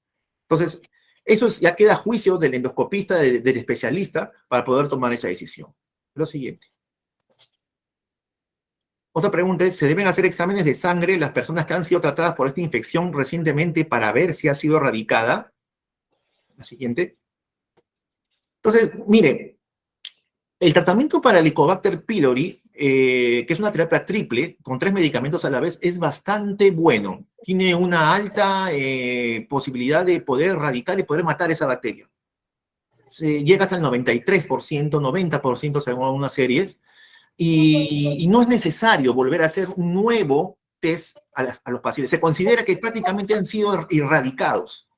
Entonces, ya queda a juicio del endoscopista, del especialista, para poder tomar esa decisión. Lo siguiente. Otra pregunta es, ¿se deben hacer exámenes de sangre las personas que han sido tratadas por esta infección recientemente para ver si ha sido erradicada? La siguiente. Entonces, mire, el tratamiento para el Helicobacter pylori, que es una terapia triple, con 3 medicamentos a la vez, es bastante bueno. Tiene una alta posibilidad de poder erradicar y poder matar esa bacteria. Se llega hasta el 93%, 90% según algunas series, y no es necesario volver a hacer un nuevo test a los pacientes. Se considera que prácticamente han sido erradicados,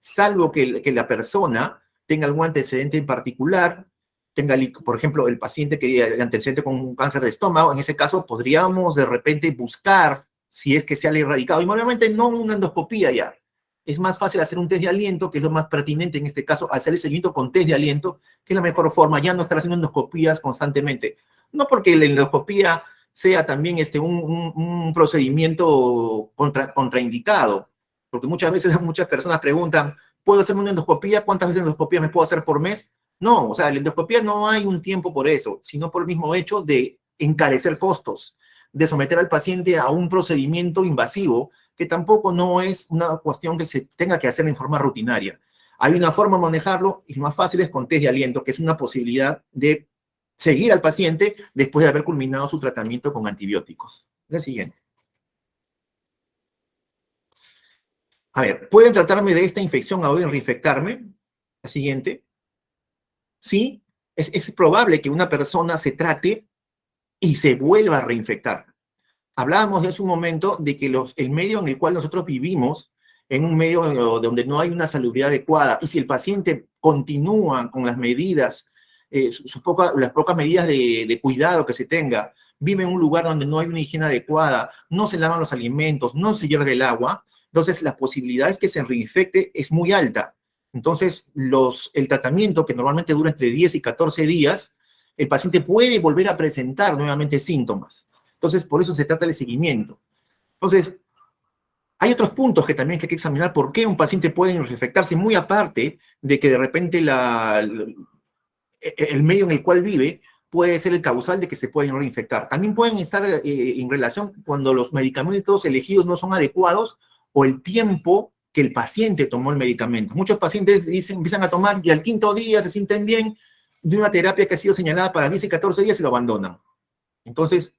salvo que la persona tenga algún antecedente en particular, tenga, por ejemplo, el paciente que el antecedente con un cáncer de estómago. En ese caso podríamos de repente buscar si es que se ha erradicado, y normalmente no una endoscopía ya. Es más fácil hacer un test de aliento, que es lo más pertinente en este caso, hacer el seguimiento con test de aliento, que es la mejor forma, ya no estar haciendo endoscopías constantemente. No porque la endoscopía sea también un procedimiento contraindicado, porque muchas veces muchas personas preguntan, ¿puedo hacerme una endoscopía? ¿Cuántas veces endoscopía me puedo hacer por mes? No, o sea, la endoscopía no hay un tiempo por eso, sino por el mismo hecho de encarecer costos, de someter al paciente a un procedimiento invasivo, que tampoco no es una cuestión que se tenga que hacer en forma rutinaria. Hay una forma de manejarlo, y más fácil es con test de aliento, que es una posibilidad de seguir al paciente después de haber culminado su tratamiento con antibióticos. La siguiente. A ver, ¿pueden tratarme de esta infección o reinfectarme? La siguiente. Sí, es probable que una persona se trate y se vuelva a reinfectar. Hablábamos hace un momento de que el medio en el cual nosotros vivimos, en un medio donde no hay una salubridad adecuada, y si el paciente continúa con las medidas, las pocas medidas de cuidado que se tenga, vive en un lugar donde no hay una higiene adecuada, no se lavan los alimentos, no se hierve el agua, entonces la posibilidad es que se reinfecte es muy alta. Entonces, el tratamiento, que normalmente dura entre 10 y 14 días, el paciente puede volver a presentar nuevamente síntomas. Entonces, por eso se trata de seguimiento. Entonces, hay otros puntos que también hay que examinar por qué un paciente puede reinfectarse, muy aparte de que de repente el medio en el cual vive puede ser el causal de que se pueden reinfectar. También pueden estar en relación cuando los medicamentos elegidos no son adecuados o el tiempo que el paciente tomó el medicamento. Muchos pacientes empiezan a tomar y al 5.º día se sienten bien de una terapia que ha sido señalada para 10 y 14 días y lo abandonan. Entonces,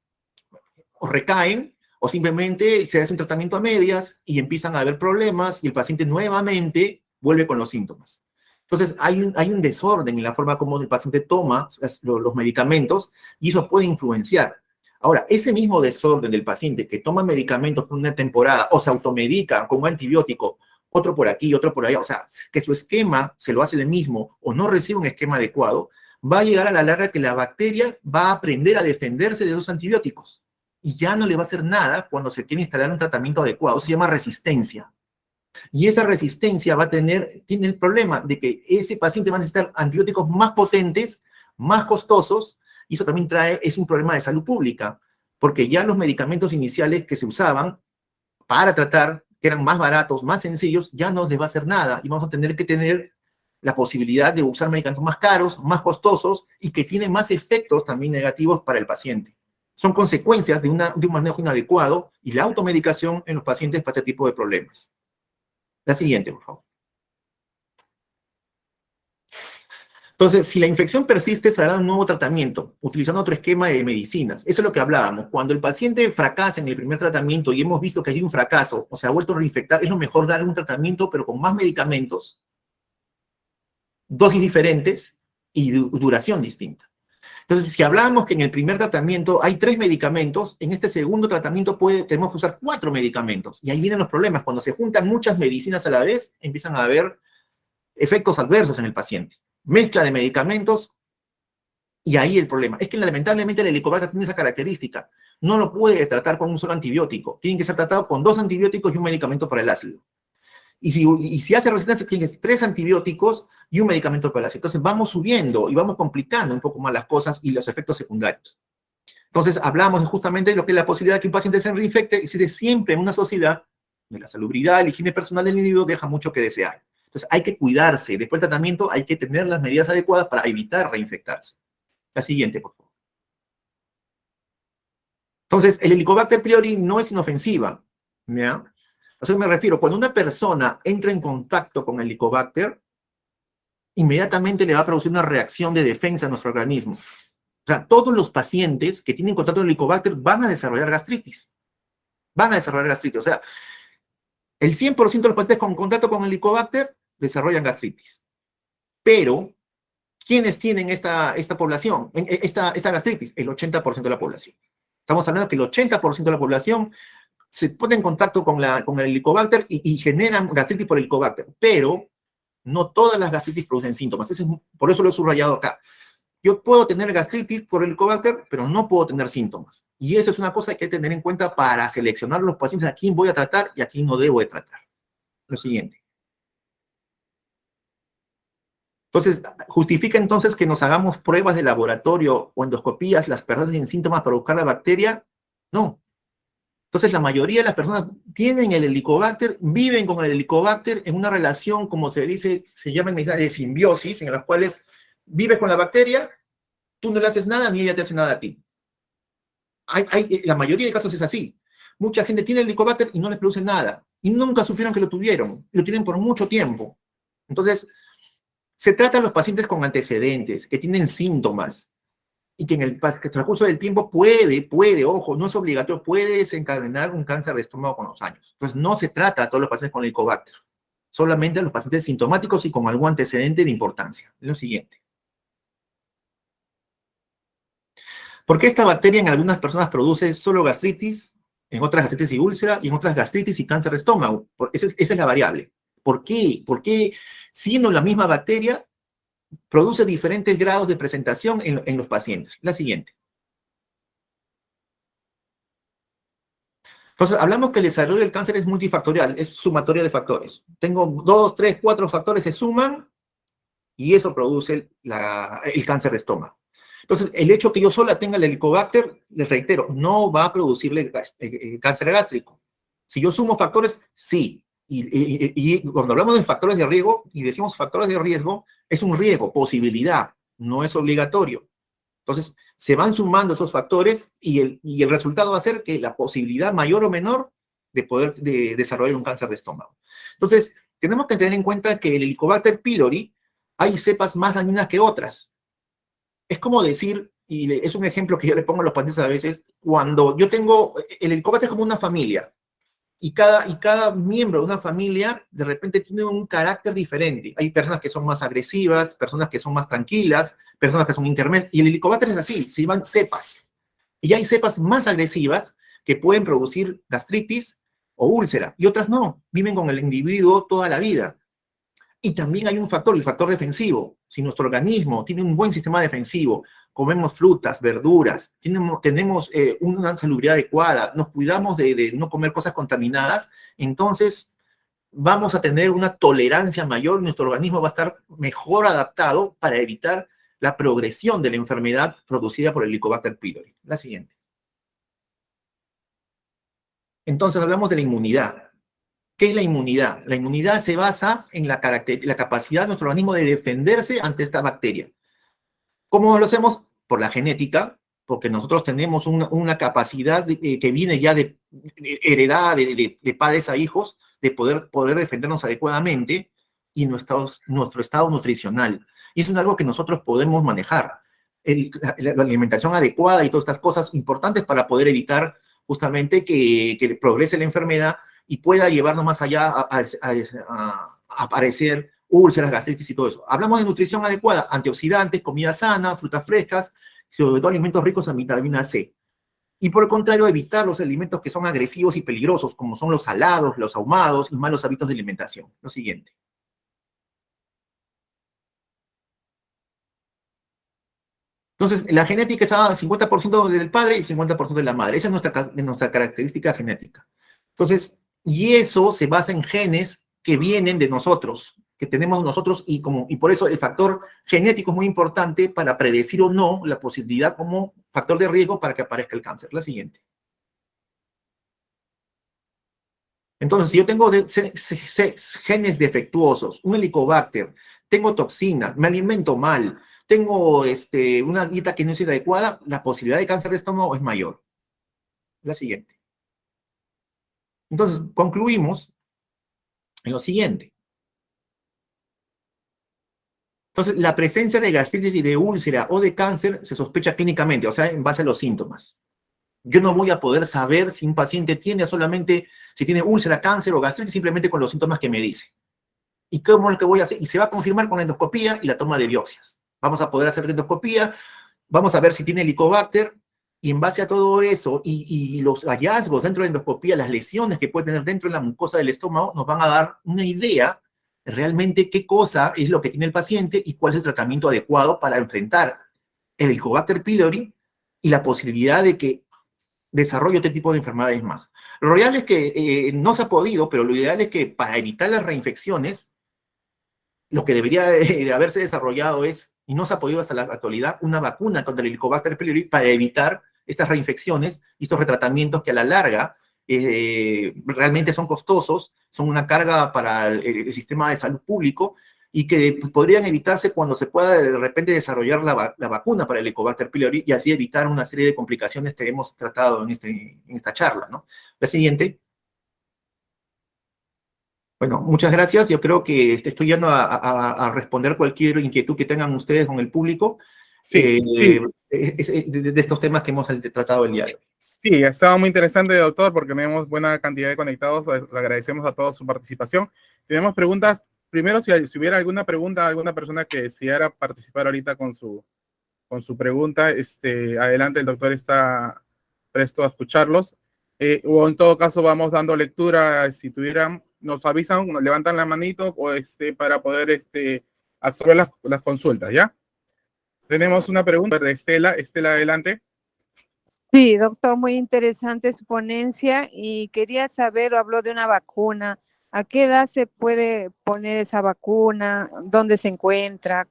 o recaen o simplemente se hace un tratamiento a medias y empiezan a haber problemas y el paciente nuevamente vuelve con los síntomas. Entonces, hay un desorden en la forma como el paciente toma los medicamentos y eso puede influenciar. Ahora, ese mismo desorden del paciente que toma medicamentos por una temporada o se automedica con un antibiótico, otro por aquí, otro por allá, o sea, que su esquema se lo hace el mismo o no recibe un esquema adecuado, va a llegar a la larga que la bacteria va a aprender a defenderse de esos antibióticos y ya no le va a hacer nada cuando se tiene que instalar un tratamiento adecuado. Eso se llama resistencia. Y esa resistencia tiene el problema de que ese paciente va a necesitar antibióticos más potentes, más costosos, y eso también es un problema de salud pública, porque ya los medicamentos iniciales que se usaban para tratar, que eran más baratos, más sencillos, ya no les va a hacer nada, y vamos a tener que tener la posibilidad de usar medicamentos más caros, más costosos, y que tienen más efectos también negativos para el paciente. Son consecuencias de un manejo inadecuado y la automedicación en los pacientes para este tipo de problemas. La siguiente, por favor. Entonces, si la infección persiste, se hará un nuevo tratamiento, utilizando otro esquema de medicinas. Eso es lo que hablábamos. Cuando el paciente fracasa en el primer tratamiento y hemos visto que hay un fracaso o se ha vuelto a reinfectar, es lo mejor dar un tratamiento, pero con más medicamentos, dosis diferentes y duración distinta. Entonces, si hablamos que en el primer tratamiento hay 3 medicamentos, en este segundo tratamiento tenemos que usar 4 medicamentos. Y ahí vienen los problemas. Cuando se juntan muchas medicinas a la vez, empiezan a haber efectos adversos en el paciente. Mezcla de medicamentos, y ahí el problema. Es que lamentablemente el Helicobacter tiene esa característica. No lo puede tratar con un solo antibiótico. Tiene que ser tratado con 2 antibióticos y un medicamento para el ácido. Y si hace resistencia, tienes 3 antibióticos y un medicamento para eso. Entonces vamos subiendo y vamos complicando un poco más las cosas y los efectos secundarios. Entonces hablamos justamente de lo que es la posibilidad de que un paciente se reinfecte. Existe siempre en una sociedad donde la salubridad, la higiene personal del individuo deja mucho que desear. Entonces hay que cuidarse. Después del tratamiento hay que tener las medidas adecuadas para evitar reinfectarse. La siguiente, por favor. Entonces, el Helicobacter pylori no es inofensiva, ¿ya? A eso me refiero. Cuando una persona entra en contacto con el Helicobacter, inmediatamente le va a producir una reacción de defensa a nuestro organismo. O sea, todos los pacientes que tienen contacto con el Helicobacter van a desarrollar gastritis. Van a desarrollar gastritis. O sea, el 100% de los pacientes con contacto con el Helicobacter desarrollan gastritis. Pero, ¿quiénes tienen esta población, esta gastritis? El 80% de la población. Estamos hablando que el 80% de la población se pone en contacto con el Helicobacter y generan gastritis por el Helicobacter, pero no todas las gastritis producen síntomas. Por eso lo he subrayado acá. Yo puedo tener gastritis por el Helicobacter, pero no puedo tener síntomas. Y eso es una cosa que hay que tener en cuenta para seleccionar los pacientes a quién voy a tratar y a quién no debo de tratar. Lo siguiente. Entonces, ¿justifica entonces que nos hagamos pruebas de laboratorio o endoscopías las personas sin síntomas para buscar la bacteria? No. Entonces, la mayoría de las personas tienen el Helicobacter, viven con el Helicobacter en una relación, como se dice, se llama en medicina de simbiosis, en las cuales vives con la bacteria, tú no le haces nada, ni ella te hace nada a ti. La mayoría de casos es así. Mucha gente tiene el Helicobacter y no les produce nada. Y nunca supieron que lo tuvieron. Lo tienen por mucho tiempo. Entonces, se trata a los pacientes con antecedentes, que tienen síntomas, y que en el transcurso del tiempo puede, ojo, no es obligatorio, puede desencadenar un cáncer de estómago con los años. Entonces, no se trata a todos los pacientes con Helicobacter, solamente a los pacientes sintomáticos y con algún antecedente de importancia. Lo siguiente. ¿Por qué esta bacteria en algunas personas produce solo gastritis, en otras gastritis y úlcera, y en otras gastritis y cáncer de estómago? Esa es la variable. ¿Por qué? ¿Por qué, siendo la misma bacteria, produce diferentes grados de presentación en los pacientes? La siguiente. Entonces, hablamos que el desarrollo del cáncer es multifactorial, es sumatoria de factores. Tengo 2, 3, 4 factores, se suman, y eso produce el cáncer de estómago. Entonces, el hecho que yo sola tenga el Helicobacter, les reitero, no va a producirle cáncer gástrico. Si yo sumo factores, sí. Y cuando hablamos de factores de riesgo, y decimos factores de riesgo, es un riesgo, posibilidad, no es obligatorio. Entonces, se van sumando esos factores y el resultado va a ser que la posibilidad mayor o menor de poder desarrollar un cáncer de estómago. Entonces, tenemos que tener en cuenta que el Helicobacter pylori hay cepas más dañinas que otras. Es como decir, y es un ejemplo que yo le pongo a los pacientes a veces, cuando yo tengo, el Helicobacter es como una familia, y cada miembro de una familia de repente tiene un carácter diferente. Hay personas que son más agresivas, personas que son más tranquilas, personas que son intermedias, y el Helicobacter es así, se llaman cepas. Y hay cepas más agresivas que pueden producir gastritis o úlcera, y otras no, viven con el individuo toda la vida. Y también hay un factor, el factor defensivo. Si nuestro organismo tiene un buen sistema defensivo, comemos frutas, verduras, tenemos una salubridad adecuada, nos cuidamos de no comer cosas contaminadas, entonces vamos a tener una tolerancia mayor, nuestro organismo va a estar mejor adaptado para evitar la progresión de la enfermedad producida por el Helicobacter pylori. La siguiente. Entonces hablamos de la inmunidad. ¿Qué es la inmunidad? La inmunidad se basa en la capacidad de nuestro organismo de defenderse ante esta bacteria. ¿Cómo lo hacemos? Por la genética, porque nosotros tenemos una capacidad que viene ya heredada de padres a hijos, de poder defendernos adecuadamente, y nuestro estado nutricional. Y eso es algo que nosotros podemos manejar. La alimentación adecuada y todas estas cosas importantes para poder evitar justamente que progrese la enfermedad y pueda llevarnos más allá a aparecer úlceras, gastritis y todo eso. Hablamos de nutrición adecuada, antioxidantes, comida sana, frutas frescas, sobre todo alimentos ricos en vitamina C. Y por el contrario, evitar los alimentos que son agresivos y peligrosos, como son los salados, los ahumados y malos hábitos de alimentación. Lo siguiente. Entonces, la genética es 50% del padre y 50% de la madre. Esa es nuestra característica genética. Entonces, y eso se basa en genes que vienen de nosotros, que tenemos nosotros, y por eso el factor genético es muy importante para predecir o no la posibilidad como factor de riesgo para que aparezca el cáncer. La siguiente. Entonces, si yo tengo genes defectuosos, un helicobacter, tengo toxinas, me alimento mal, tengo una dieta que no es adecuada, la posibilidad de cáncer de estómago es mayor. La siguiente. Entonces, concluimos en lo siguiente. Entonces, la presencia de gastritis y de úlcera o de cáncer se sospecha clínicamente, o sea, en base a los síntomas. Yo no voy a poder saber si un paciente tiene solamente, si tiene úlcera, cáncer o gastritis, simplemente con los síntomas que me dice. ¿Y cómo es lo que voy a hacer? Y se va a confirmar con la endoscopía y la toma de biopsias. Vamos a poder hacer la endoscopía, vamos a ver si tiene helicobacter, y en base a todo eso y los hallazgos dentro de la endoscopía, las lesiones que puede tener dentro de la mucosa del estómago, nos van a dar una idea de realmente qué cosa es lo que tiene el paciente y cuál es el tratamiento adecuado para enfrentar el Helicobacter pylori y la posibilidad de que desarrolle este tipo de enfermedades más. Lo real es que no se ha podido, pero lo ideal es que para evitar las reinfecciones, lo que debería de haberse desarrollado es, y no se ha podido hasta la actualidad, una vacuna contra el Helicobacter pylori para evitar estas reinfecciones y estos retratamientos que a la larga realmente son costosos, son una carga para el sistema de salud público y que podrían evitarse cuando se pueda de repente desarrollar la vacuna para el Helicobacter pylori y así evitar una serie de complicaciones que hemos tratado en esta charla, ¿no? La siguiente. Bueno, muchas gracias. Yo creo que estoy yendo a responder cualquier inquietud que tengan ustedes con el público Sí. de estos temas que hemos tratado el día de hoy. Sí, ha estado muy interesante, doctor, porque tenemos buena cantidad de conectados. Le agradecemos a todos su participación. Tenemos preguntas. Primero, si hubiera alguna pregunta, alguna persona que deseara participar ahorita con su pregunta, adelante, el doctor está presto a escucharlos. O en todo caso, vamos dando lectura. Si tuvieran, nos avisan, nos levantan la manito o para poder absorber las consultas, ¿ya? Tenemos una pregunta de Estela. Estela, adelante. Sí, doctor, muy interesante su ponencia y quería saber, habló de una vacuna. ¿A qué edad se puede poner esa vacuna? ¿Dónde se encuentra?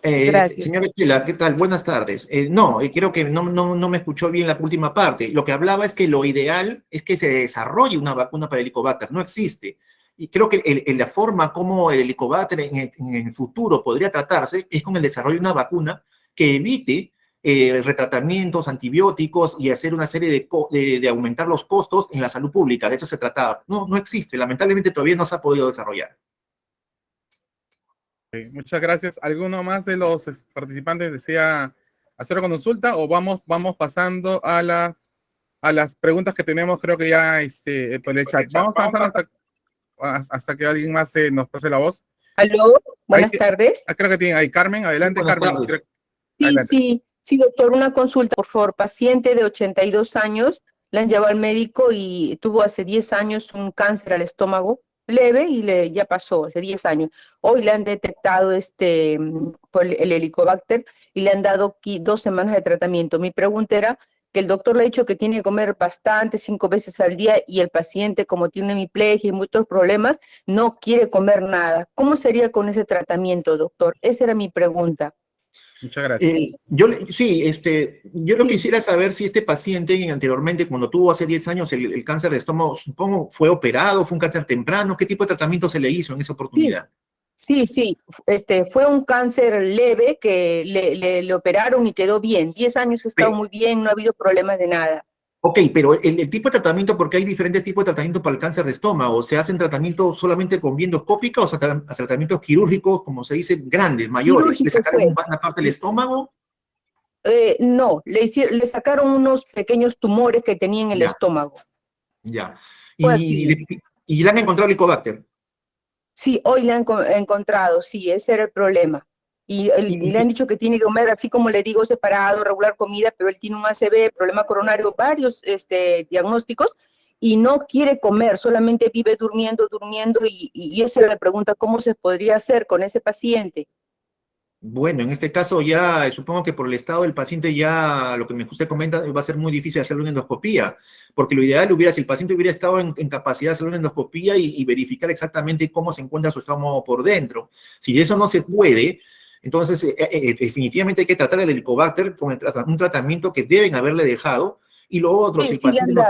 Gracias. Señora Estela, ¿qué tal? Buenas tardes. Creo que no me escuchó bien la última parte. Lo que hablaba es que lo ideal es que se desarrolle una vacuna para el Helicobacter. No existe. Y creo que la forma como el Helicobacter en el futuro podría tratarse es con el desarrollo de una vacuna que evite retratamientos, antibióticos y hacer una serie de aumentar los costos en la salud pública. De eso se trataba. No existe. Lamentablemente todavía no se ha podido desarrollar. Okay, muchas gracias. ¿Alguno más de los participantes desea hacer una consulta o vamos pasando a las preguntas que tenemos, creo que ya por el chat? Vamos avanzando hasta que alguien más nos pase la voz. Aló, buenas tardes. Creo que tiene ahí Carmen. Adelante, Carmen. Sí, doctor, una consulta, por favor. Paciente de 82 años, la han llevado al médico y tuvo hace 10 años un cáncer al estómago leve y ya pasó hace 10 años. Hoy le han detectado por el Helicobacter y le han dado 2 semanas de tratamiento. Mi pregunta era que el doctor le ha dicho que tiene que comer bastante, 5 veces al día, y el paciente, como tiene hemiplegia y muchos problemas, no quiere comer nada. ¿Cómo sería con ese tratamiento, doctor? Esa era mi pregunta. Muchas gracias. Yo lo quisiera saber si este paciente anteriormente, cuando tuvo hace 10 años el cáncer de estómago, supongo, fue operado, fue un cáncer temprano, ¿qué tipo de tratamiento se le hizo en esa oportunidad? Sí, fue un cáncer leve que le operaron y quedó bien. 10 años ha estado muy bien, no ha habido problemas de nada. Ok, pero el tipo de tratamiento, porque hay diferentes tipos de tratamiento para el cáncer de estómago. ¿Se hacen tratamientos solamente con vía endoscópica o tratamientos quirúrgicos, como se dice, grandes, mayores? ¿Le sacaron una parte del estómago? No, le sacaron unos pequeños tumores que tenía en el estómago. Ya. ¿Y le han encontrado el Helicobacter? Sí, hoy le han encontrado, sí, ese era el problema. Y le han dicho que tiene que comer, así como le digo, separado, regular comida, pero él tiene un ACV, problema coronario, varios diagnósticos, y no quiere comer, solamente vive durmiendo, y esa es la pregunta, ¿cómo se podría hacer con ese paciente? Bueno, en este caso ya supongo que por el estado del paciente ya lo que usted comenta va a ser muy difícil hacer una endoscopía, porque lo ideal hubiera, si el paciente hubiera estado en capacidad de hacer una endoscopía y verificar exactamente cómo se encuentra su estómago por dentro. Si eso no se puede, entonces definitivamente hay que tratar el Helicobacter con un tratamiento que deben haberle dejado, y lo otro, Sí, si el sí, le han paciente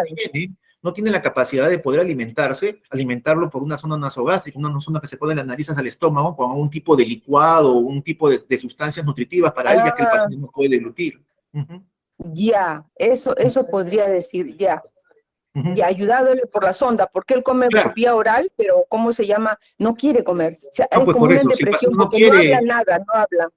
dado. no tiene la capacidad de poder alimentarlo por una zona nasogástrica, una zona que se pone en las narices al estómago con algún tipo de licuado o un tipo de sustancias nutritivas para él, ya que el Ah, paciente no puede deglutir. Ujú, ya, eso podría decir, ya. ujú. Y ayudándole por la sonda, porque él come Claro, por vía oral, pero ¿cómo se llama? No quiere comer. O sea, no, hay pues como por una eso, si el depresión paciente no porque no habla quiere, nada, no habla.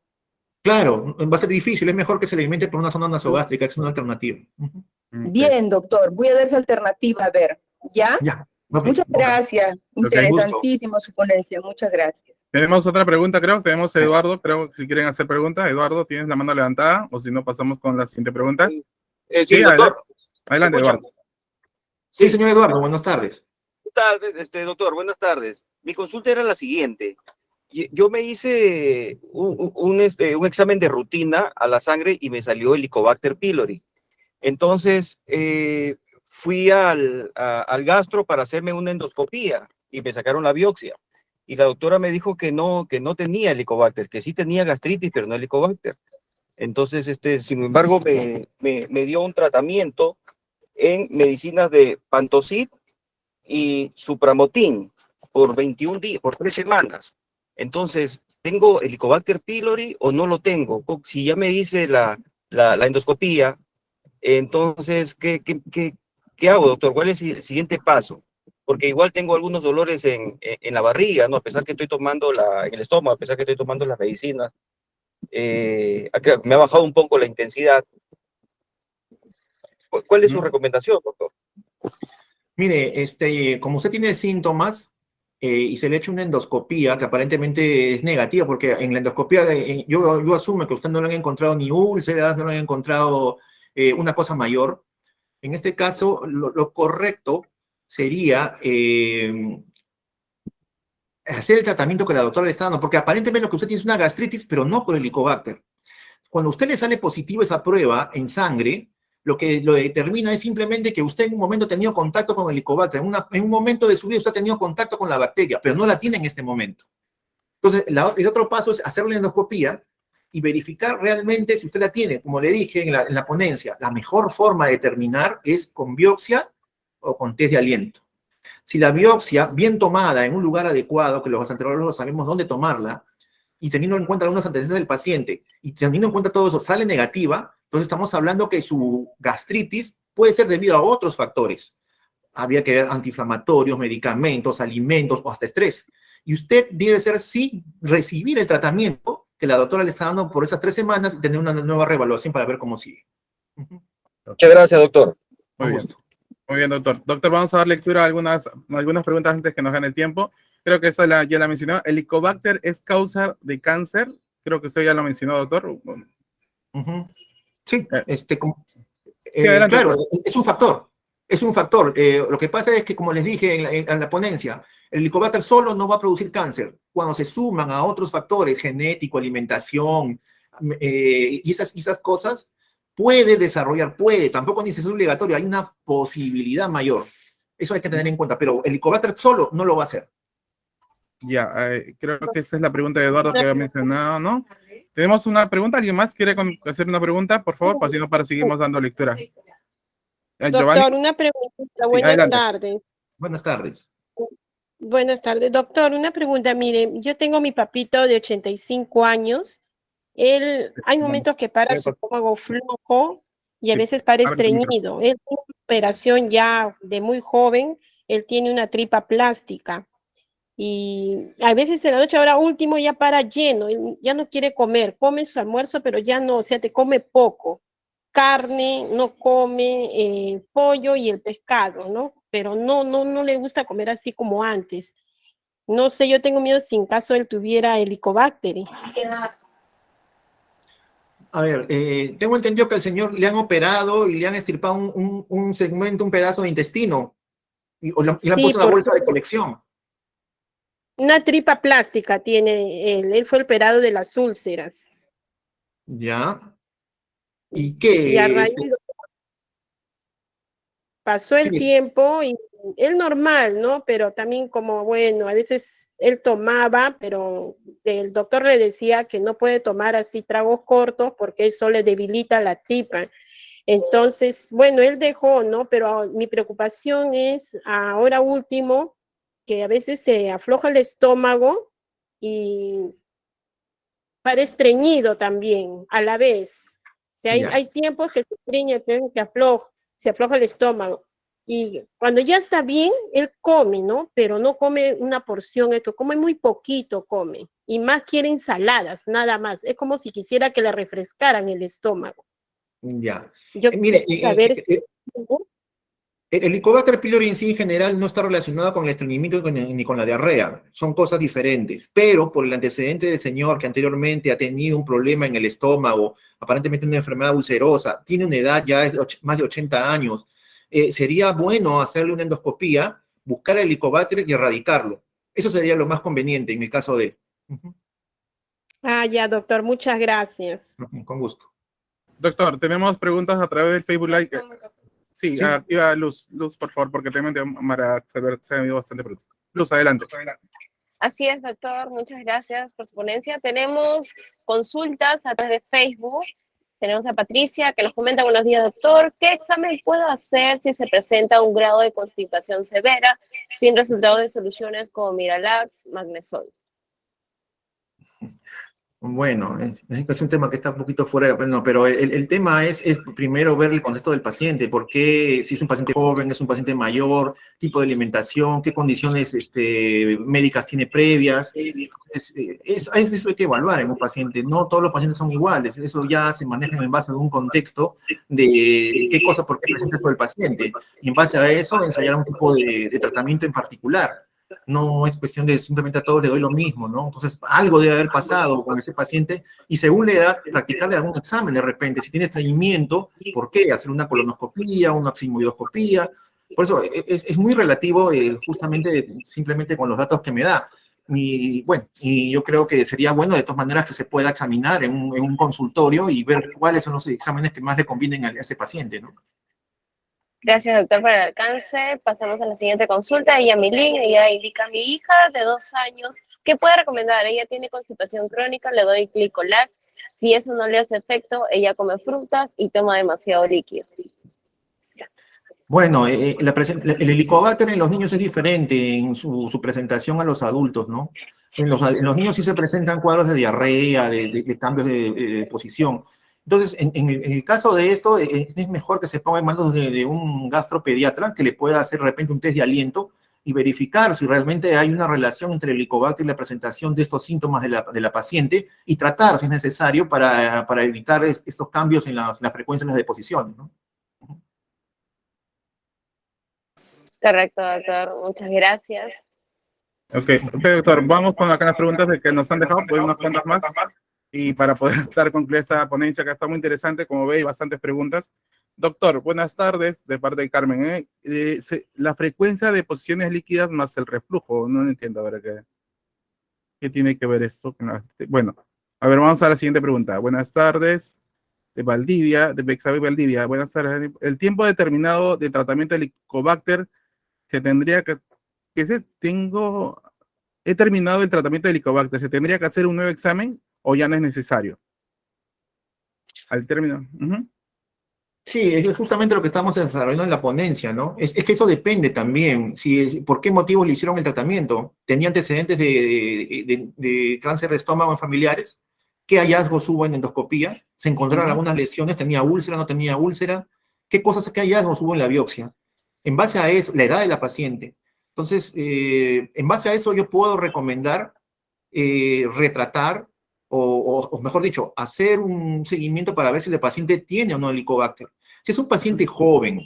claro, va a ser difícil, es mejor que se le alimente por una zona nasogástrica, es una alternativa. Ujú. Ok. Bien, doctor, voy a dar esa alternativa, a ver, ¿ya? Ya, ok, Muchas ok, gracias. Ok. gusto. Interesantísimo su ponencia, muchas gracias. Tenemos otra pregunta, creo. Tenemos a Eduardo, creo que si quieren hacer preguntas. Eduardo, ¿tienes la mano levantada? O si no, pasamos con la siguiente pregunta. Sí, Sí, adelante, doctor, ¿me adelante, escuchan? Eduardo. Sí, Sí, señor Eduardo, buenas tardes. doctor, buenas tardes. Mi consulta era la siguiente. Yo me hice un examen de rutina a la sangre y me salió Helicobacter pylori. Entonces, fui al gastro para hacerme una endoscopía y me sacaron la biopsia. Y la doctora me dijo que no tenía Helicobacter, que sí tenía gastritis, pero no Helicobacter. Entonces, sin embargo, me dio un tratamiento en medicinas de Pantocid y Supramotin por 21 días, por 3 semanas. Entonces, ¿tengo Helicobacter pylori o no lo tengo? Si ya me hice la endoscopía, entonces, ¿qué hago, doctor? ¿Cuál es el siguiente paso? Porque igual tengo algunos dolores en la barriga, ¿no? A pesar que estoy tomando en el estómago, a pesar que estoy tomando las medicinas, me ha bajado un poco la intensidad. ¿Cuál es su ¿Mm? recomendación, doctor? Mire, como usted tiene síntomas y se le ha hecho una endoscopía que aparentemente es negativa, porque en la endoscopía yo asumo que usted no le han encontrado ni úlceras, no le han encontrado una cosa mayor. En este caso, lo correcto sería hacer el tratamiento que la doctora le está dando, porque aparentemente lo que usted tiene es una gastritis, pero no por Helicobacter. Cuando a usted le sale positivo esa prueba en sangre, lo que lo determina es simplemente que usted en un momento ha tenido contacto con el Helicobacter, en un momento de su vida usted ha tenido contacto con la bacteria, pero no la tiene en este momento. Entonces, el otro paso es hacer la endoscopía y verificar realmente si usted la tiene. Como le dije en la ponencia, la mejor forma de determinar es con biopsia o con test de aliento. Si la biopsia, bien tomada en un lugar adecuado, que los gastroenterólogos sabemos dónde tomarla, y teniendo en cuenta algunos antecedentes del paciente, y teniendo en cuenta todo eso, sale negativa, entonces estamos hablando que su gastritis puede ser debido a otros factores. Había que ver antiinflamatorios, medicamentos, alimentos o hasta estrés. Y usted debe ser, sí, recibir el tratamiento que la doctora le está dando por esas 3 semanas y tener una nueva reevaluación para ver cómo sigue. Muchas gracias, doctor. Muy Con bien. gusto. Muy bien, doctor. Doctor, vamos a dar lectura a algunas preguntas antes que nos gane el tiempo. Creo que esa ya la mencionó. ¿Helicobacter es causa de cáncer? Creo que eso ya lo mencionó, doctor. Ujú. Sí, Eh, sí, adelante, claro, doctor. es un factor. Es un factor. Lo que pasa es que, como les dije en la ponencia, el Helicobacter solo no va a producir cáncer. Cuando se suman a otros factores, genético, alimentación, y esas cosas, puede, tampoco ni es obligatorio, hay una posibilidad mayor. Eso hay que tener en cuenta, pero el Helicobacter solo no lo va a hacer. Ya, creo que esa es la pregunta de Eduardo que había mencionado, ¿no? Tenemos una pregunta. ¿Alguien más quiere hacer una pregunta? Por favor, para seguimos dando lectura. Giovanni, Doctor, una preguntita. sí, Buenas adelante. tardes. Buenas tardes. Buenas tardes, doctor. Una pregunta, mire, yo tengo mi papito de 85 años. Hay momentos que para su estómago flojo y a Sí, veces para abre tu micrófono. estreñido. Él tiene una operación ya de muy joven, él tiene una tripa plástica y a veces en la noche, ahora último, ya para lleno, él ya no quiere comer, come su almuerzo, pero ya no, o sea, te come poco. Carne, no come pollo y el pescado, ¿no? Pero no le gusta comer así como antes. No sé, yo tengo miedo si en caso él tuviera Helicobacter. A ver, tengo entendido que al señor le han operado y le han extirpado un segmento, un pedazo de intestino, y le han Sí, puesto una porque bolsa de colección. Una tripa plástica tiene él fue operado de las úlceras. ¿Ya? ¿Y Y a qué raíz pasó el Sí, tiempo y él normal, ¿no? Pero también como, bueno, a veces él tomaba, pero el doctor le decía que no puede tomar así tragos cortos porque eso le debilita la tripa. Entonces, bueno, él dejó, ¿no? Pero mi preocupación es ahora último, que a veces se afloja el estómago y para estreñido también, a la vez. O sea, ya. hay tiempos que se estreñe, se afloja el estómago. Y cuando ya está bien, él come, ¿no? Pero no come una porción, esto, come muy poquito, come. Y más quiere ensaladas, nada más. Es como si quisiera que le refrescaran el estómago. Ya. Yo Mire, quiero saber si... el Helicobacter pylori en sí en general no está relacionado con el estreñimiento ni con la diarrea, son cosas diferentes, pero por el antecedente del señor que anteriormente ha tenido un problema en el estómago, aparentemente una enfermedad ulcerosa, tiene una edad ya de más de 80 años, sería bueno hacerle una endoscopía, buscar el Helicobacter y erradicarlo. Eso sería lo más conveniente en el caso de él. Ujú. Ah, ya, doctor, muchas gracias. Con gusto. Doctor, tenemos preguntas a través del Facebook Live. Sí, Sí. activa Luz, por favor, porque también se ha habido bastante preguntas. Luz, adelante. Así es, doctor. Muchas gracias por su ponencia. Tenemos consultas a través de Facebook. Tenemos a Patricia que nos comenta: buenos días, doctor. ¿Qué examen puedo hacer si se presenta un grado de constipación severa sin resultado de soluciones como Miralax, Magnesol? Bueno, es un tema que está un poquito fuera de... No, pero el tema es primero ver el contexto del paciente, por qué, si es un paciente joven, es un paciente mayor, tipo de alimentación, qué condiciones médicas tiene previas. Eso hay que evaluar en un paciente. No todos los pacientes son iguales. Eso ya se maneja en base a un contexto de qué cosa, por qué presenta esto el paciente. Y en base a eso, ensayar un tipo de tratamiento en particular. No es cuestión de simplemente a todos le doy lo mismo, ¿no? Entonces, algo debe haber pasado con ese paciente y según la edad, practicarle algún examen de repente. Si tiene estreñimiento, ¿por qué? Hacer una colonoscopía, una sigmoidoscopía. Por eso es muy relativo justamente simplemente con los datos que me da. Y bueno, y yo creo que sería bueno de todas maneras que se pueda examinar en un consultorio y ver cuáles son los exámenes que más le convienen a este paciente, ¿no? Gracias, doctor, por el alcance. Pasamos a la siguiente consulta. Ella indica: mi hija de 2 años, ¿qué puede recomendar? Ella tiene constipación crónica, le doy Glicolax. Si eso no le hace efecto, ella come frutas y toma demasiado líquido. Bueno, el helicobacter en los niños es diferente en su presentación a los adultos, ¿no? En los niños sí se presentan cuadros de diarrea, de cambios de posición. Entonces, en el caso de esto, es mejor que se ponga en manos de un gastropediatra que le pueda hacer de repente un test de aliento y verificar si realmente hay una relación entre el helicobacter y la presentación de estos síntomas de la paciente y tratar, si es necesario, para evitar estos cambios en la frecuencia en las deposiciones, ¿no? Correcto, doctor. Muchas gracias. Ok, doctor, vamos con acá las preguntas de que nos han dejado, pues unas cuantas más. Y para poder estar concluida esta ponencia, que está muy interesante, como ve, hay bastantes preguntas. Doctor, buenas tardes, de parte de Carmen. La frecuencia de posiciones líquidas más el reflujo, no entiendo ahora qué tiene que ver esto. Bueno, a ver, vamos a la siguiente pregunta. Buenas tardes, de Valdivia, de Bexabe Valdivia. Buenas tardes. El tiempo determinado de tratamiento de Helicobacter se tendría he terminado el tratamiento de Helicobacter, ¿se tendría que hacer un nuevo examen o ya no es necesario? Al término. Sí, es justamente lo que estamos desarrollando en la ponencia, ¿no? Es que eso depende también, por qué motivos le hicieron el tratamiento. ¿Tenía antecedentes de cáncer de estómago en familiares? ¿Qué hallazgos hubo en endoscopía? ¿Se encontraron algunas lesiones? ¿Tenía úlcera, no tenía úlcera? ¿Qué hallazgos hubo en la biopsia? En base a eso, la edad de la paciente. Entonces, en base a eso yo puedo recomendar retratar o mejor dicho, hacer un seguimiento para ver si el paciente tiene o no Helicobacter. Si es un paciente joven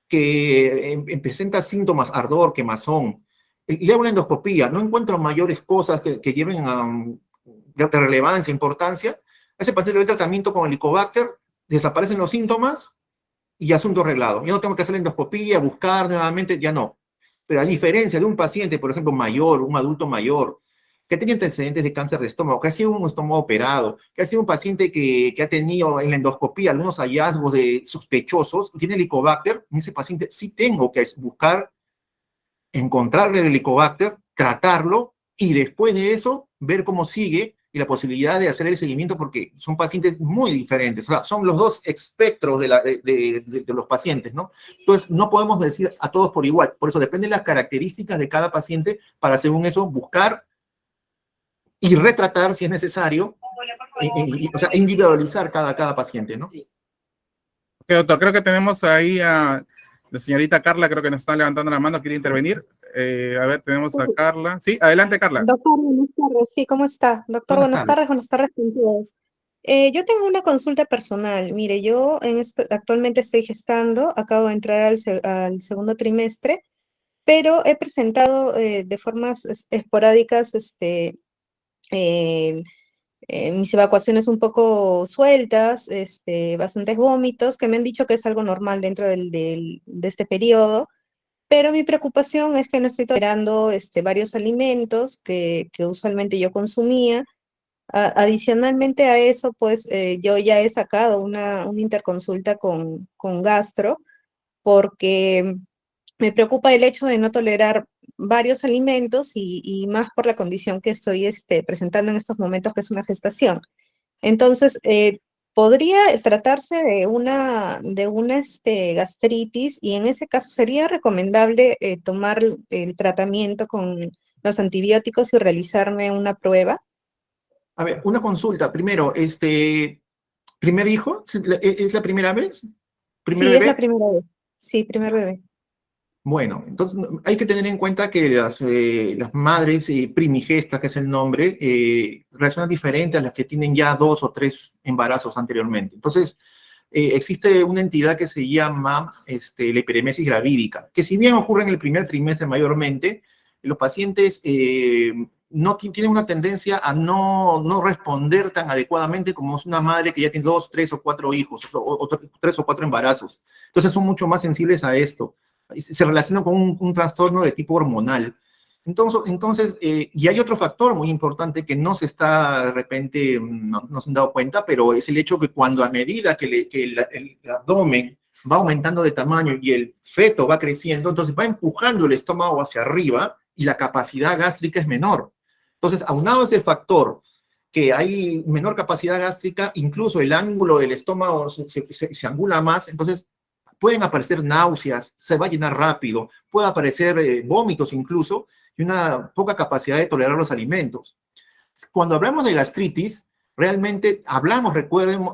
que presenta síntomas, ardor, quemazón, le hago una endoscopía, no encuentro mayores cosas que lleven de relevancia, importancia, a ese paciente le doy tratamiento con Helicobacter, desaparecen los síntomas y asunto arreglado. Yo no tengo que hacer la endoscopía, buscar nuevamente, ya no. Pero a diferencia de un paciente, por ejemplo, mayor, un adulto mayor, que tenía antecedentes de cáncer de estómago, que ha sido un estómago operado, que ha sido un paciente que ha tenido en la endoscopía algunos hallazgos de sospechosos y tiene Helicobacter, en ese paciente sí tengo que buscar, encontrarle el Helicobacter, tratarlo y después de eso ver cómo sigue y la posibilidad de hacer el seguimiento porque son pacientes muy diferentes, o sea, son los dos espectros de los pacientes, ¿no? Entonces, no podemos decir a todos por igual, por eso dependen las características de cada paciente para, según eso, buscar y retratar, si es necesario, o sea, individualizar cada paciente, ¿no? Ok, doctor, creo que tenemos ahí a la señorita Carla, creo que nos está levantando la mano, quiere intervenir. A ver, tenemos a Carla. Sí, adelante, Carla. Doctor, buenas tardes. Sí, ¿cómo está? Doctor, Buenas tardes. buenas tardes con todos. Yo tengo una consulta personal. Mire, yo actualmente estoy gestando, acabo de entrar al segundo trimestre, pero he presentado de formas esporádicas eh, mis evacuaciones un poco sueltas, bastantes vómitos, que me han dicho que es algo normal dentro de este periodo. Pero mi preocupación es que no estoy tolerando varios alimentos que usualmente yo consumía. Adicionalmente a eso, pues yo ya he sacado una interconsulta con gastro porque me preocupa el hecho de no tolerar varios alimentos y más por la condición que estoy presentando en estos momentos, que es una gestación. Entonces, podría tratarse de una gastritis y en ese caso sería recomendable tomar el tratamiento con los antibióticos y realizarme una prueba. A ver, una consulta. Primero, ¿primer hijo? ¿Es la primera vez? ¿Primer Sí, es bebé? la primera vez. Sí, primer bebé. Bueno, entonces hay que tener en cuenta que las madres primigestas, que es el nombre, reaccionan diferente a las que tienen ya 2 o 3 embarazos anteriormente. Entonces, existe una entidad que se llama la hiperemesis gravídica, que si bien ocurre en el primer trimestre mayormente, los pacientes no tienen una tendencia a no responder tan adecuadamente como es una madre que ya tiene 2, 3 o 4 hijos, o 3 o 4 embarazos. Entonces son mucho más sensibles a esto. Se relaciona con un trastorno de tipo hormonal. Entonces y hay otro factor muy importante que no se está, de repente, no se han dado cuenta, pero es el hecho que cuando a medida que el abdomen va aumentando de tamaño y el feto va creciendo, entonces va empujando el estómago hacia arriba y la capacidad gástrica es menor. Entonces, aunado a ese factor, que hay menor capacidad gástrica, incluso el ángulo del estómago se angula más, entonces pueden aparecer náuseas, se va a llenar rápido, puede aparecer vómitos incluso, y una poca capacidad de tolerar los alimentos. Cuando hablamos de gastritis, realmente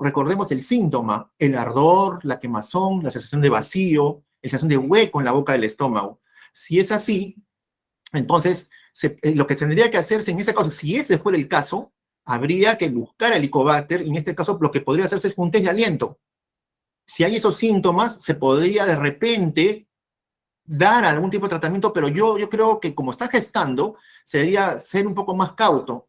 recordemos el síntoma, el ardor, la quemazón, la sensación de vacío, la sensación de hueco en la boca del estómago. Si es así, entonces lo que tendría que hacerse en ese caso, si ese fuera el caso, habría que buscar el Helicobacter, y en este caso lo que podría hacerse es un test de aliento. Si hay esos síntomas, se podría de repente dar algún tipo de tratamiento, pero yo creo que como está gestando, sería ser un poco más cauto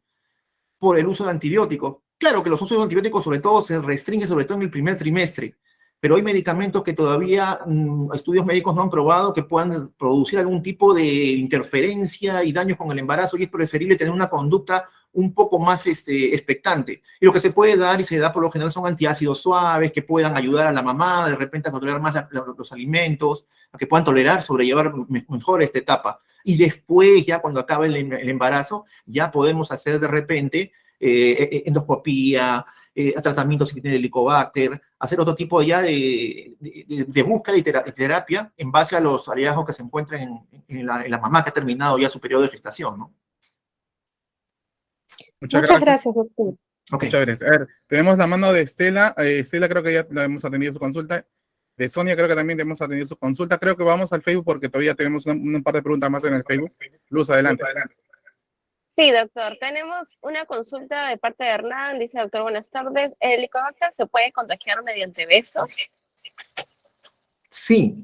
por el uso de antibióticos. Claro que los usos de antibióticos sobre todo se restringen sobre todo en el primer trimestre, pero hay medicamentos que todavía estudios médicos no han probado que puedan producir algún tipo de interferencia y daños con el embarazo, y es preferible tener una conducta un poco más expectante. Y lo que se puede dar y se da por lo general son antiácidos suaves que puedan ayudar a la mamá de repente a controlar más los alimentos, a que puedan tolerar, sobrellevar mejor esta etapa. Y después, ya cuando acabe el embarazo, ya podemos hacer de repente endoscopía, tratamientos si tiene Helicobacter, hacer otro tipo ya de búsqueda y terapia en base a los hallazgos que se encuentran en la mamá que ha terminado ya su periodo de gestación, ¿no? Muchas Muchas gracias. gracias, doctor. Okay. Muchas gracias. A ver, tenemos la mano de Estela. Estela creo que ya la hemos atendido su consulta. De Sonia creo que también hemos atendido su consulta. Creo que vamos al Facebook porque todavía tenemos un par de preguntas más en el Facebook. Luz, adelante. Sí, doctor, tenemos una consulta de parte de Hernán. Dice, doctor, buenas tardes. ¿El Helicobacter se puede contagiar mediante besos? Sí,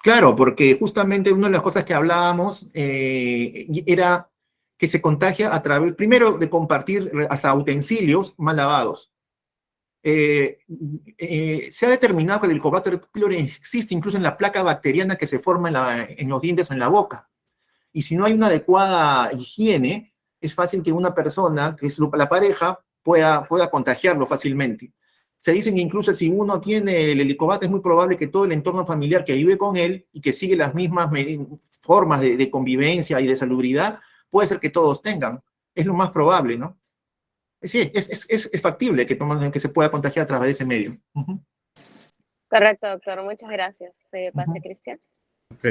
claro, porque justamente una de las cosas que hablábamos era que se contagia a través, primero, de compartir hasta utensilios mal lavados. Se ha determinado que el Helicobacter pylori existe incluso en la placa bacteriana que se forma en los dientes o en la boca. Y si no hay una adecuada higiene, es fácil que una persona, que es la pareja, pueda contagiarlo fácilmente. Se dice que incluso si uno tiene el Helicobacter, es muy probable que todo el entorno familiar que vive con él y que sigue las mismas formas de convivencia y de salubridad, puede ser que todos tengan. Es lo más probable, ¿no? Sí, es factible que se pueda contagiar a través de ese medio. Correcto, doctor. Muchas gracias. Te pase, Ujú. Cristian. Ok,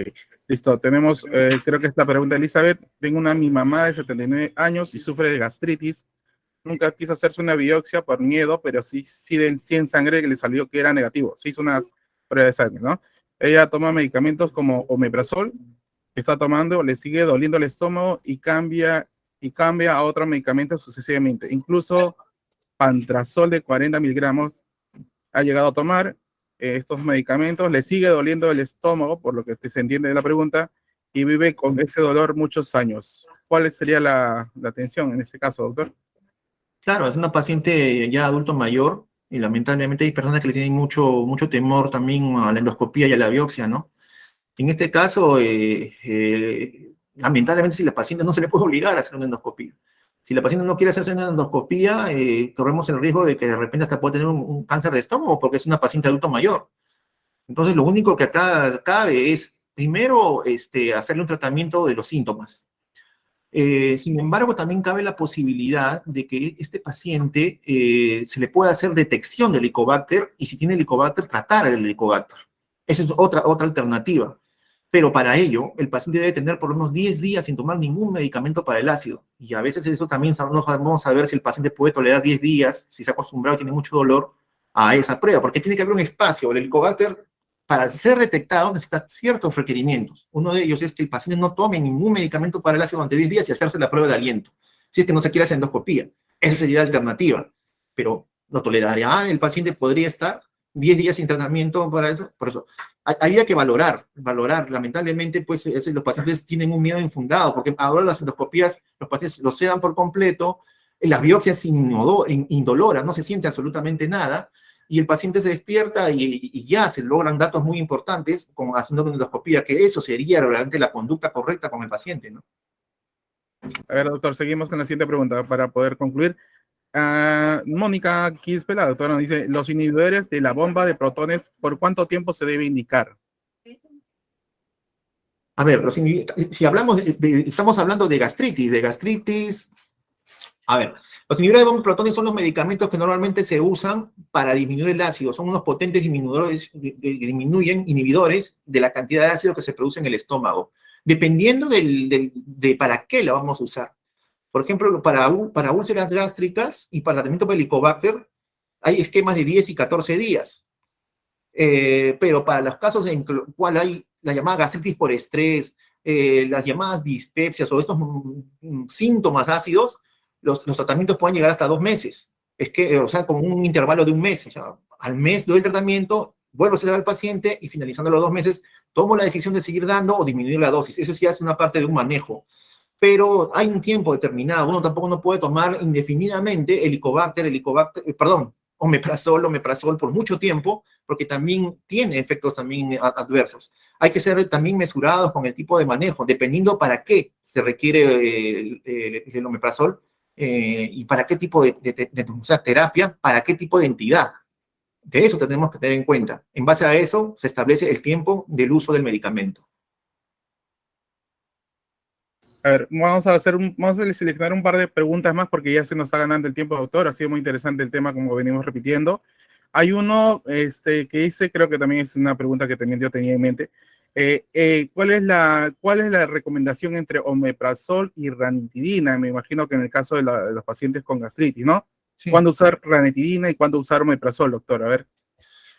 listo. Tenemos, creo que esta pregunta de Elizabeth. Tengo mi mamá de 79 años y sufre de gastritis. Nunca quiso hacerse una biopsia por miedo, pero sí en sangre que le salió que era negativo. Se hizo unas pruebas de sangre, ¿no? Ella toma medicamentos como omeprazol, que está tomando, le sigue doliendo el estómago y cambia a otro medicamento sucesivamente. Incluso pantrazol de 40 miligramos ha llegado a tomar estos medicamentos, le sigue doliendo el estómago, por lo que se entiende de la pregunta, y vive con ese dolor muchos años. ¿Cuál sería la atención en este caso, doctor? Claro, es una paciente ya adulto mayor y lamentablemente hay personas que le tienen mucho temor también a la endoscopía y a la biopsia, ¿no? En este caso, lamentablemente si la paciente no se le puede obligar a hacer una endoscopía. Si la paciente no quiere hacerse una endoscopía, corremos el riesgo de que de repente hasta puede tener un cáncer de estómago porque es una paciente adulto mayor. Entonces, lo único que acá cabe es, primero, hacerle un tratamiento de los síntomas. Sin embargo, también cabe la posibilidad de que este paciente se le pueda hacer detección del Helicobacter y si tiene Helicobacter, tratar el Helicobacter. Esa es otra alternativa. Pero para ello, el paciente debe tener por lo menos 10 días sin tomar ningún medicamento para el ácido. Y a veces eso también no sabemos saber si el paciente puede tolerar 10 días, si se ha acostumbrado y tiene mucho dolor a esa prueba, porque tiene que haber un espacio. El Helicobacter, para ser detectado, necesita ciertos requerimientos. Uno de ellos es que el paciente no tome ningún medicamento para el ácido durante 10 días y hacerse la prueba de aliento. Si es que no se quiere hacer endoscopía. Esa sería la alternativa. Pero no toleraría. El paciente podría estar 10 días sin tratamiento para eso. Por eso, había que valorar. Lamentablemente, pues los pacientes tienen un miedo infundado, porque ahora las endoscopías, los pacientes lo sedan por completo, las biopsias indoloras, no se siente absolutamente nada, y el paciente se despierta y ya se logran datos muy importantes como haciendo una endoscopía, que eso sería realmente la conducta correcta con el paciente, ¿no? A ver, doctor, seguimos con la siguiente pregunta para poder concluir. Mónica Quispe, la doctora, nos dice, los inhibidores de la bomba de protones, ¿por cuánto tiempo se debe indicar? A ver, si hablamos, estamos hablando de gastritis, a ver, los inhibidores de bomba de protones son los medicamentos que normalmente se usan para disminuir el ácido, son unos potentes inhibidores de la cantidad de ácido que se produce en el estómago, dependiendo de para qué la vamos a usar. Por ejemplo, para úlceras gástricas y para tratamiento de Helicobacter hay esquemas de 10 y 14 días. Pero para los casos en los cuales hay la llamada gastritis por estrés, las llamadas dispepsias o estos síntomas ácidos, los tratamientos pueden llegar hasta 2 meses. O sea, con un intervalo de 1 mes. O sea, al mes doy el tratamiento, vuelvo a sedar al paciente y finalizando los 2 meses, tomo la decisión de seguir dando o disminuir la dosis. Eso sí hace una parte de un manejo. Pero hay un tiempo determinado. Uno tampoco no puede tomar indefinidamente omeprazol por mucho tiempo, porque también tiene efectos también adversos. Hay que ser también mesurados con el tipo de manejo, dependiendo para qué se requiere el omeprazol y para qué tipo de terapia, para qué tipo de entidad. De eso tenemos que tener en cuenta. En base a eso se establece el tiempo del uso del medicamento. A ver, vamos a seleccionar un par de preguntas más porque ya se nos está ganando el tiempo, doctor. Ha sido muy interesante el tema, como venimos repitiendo. Hay uno que dice, creo que también es una pregunta que también yo tenía en mente. ¿Cuál es la recomendación entre omeprazol y ranitidina? Me imagino que en el caso de los pacientes con gastritis, ¿no? Sí. ¿Cuándo usar ranitidina y cuándo usar omeprazol, doctor? A ver.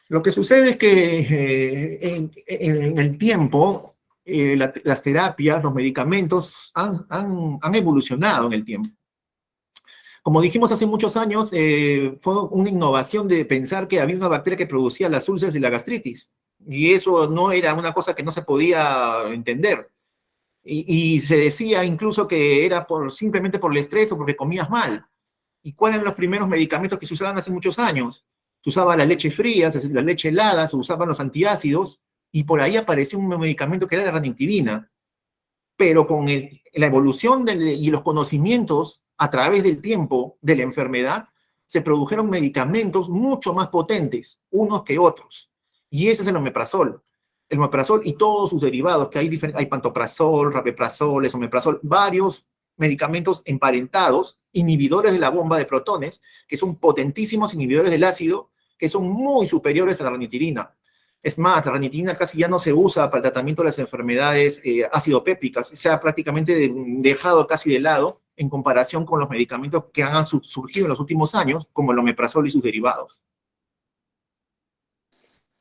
Lo que sucede es que en el tiempo, las terapias, los medicamentos han evolucionado en el tiempo. Como dijimos hace muchos años, fue una innovación de pensar que había una bacteria que producía las úlceras y la gastritis. Y eso no era una cosa que no se podía entender. Y se decía incluso que era simplemente por el estrés o porque comías mal. ¿Y cuáles eran los primeros medicamentos que se usaban hace muchos años? se usaba la leche fría, la leche helada, se usaban los antiácidos, y por ahí apareció un medicamento que era la ranitidina. Pero con la evolución y los conocimientos a través del tiempo de la enfermedad, se produjeron medicamentos mucho más potentes, unos que otros. Y ese es el omeprazol. El omeprazol y todos sus derivados, que hay pantoprazol, rabeprazol, esomeprazol, varios medicamentos emparentados, inhibidores de la bomba de protones, que son potentísimos inhibidores del ácido, que son muy superiores a la ranitidina. Es más, la ranitidina casi ya no se usa para el tratamiento de las enfermedades acidopépticas, se ha prácticamente dejado casi de lado en comparación con los medicamentos que han surgido en los últimos años, como el omeprazol y sus derivados.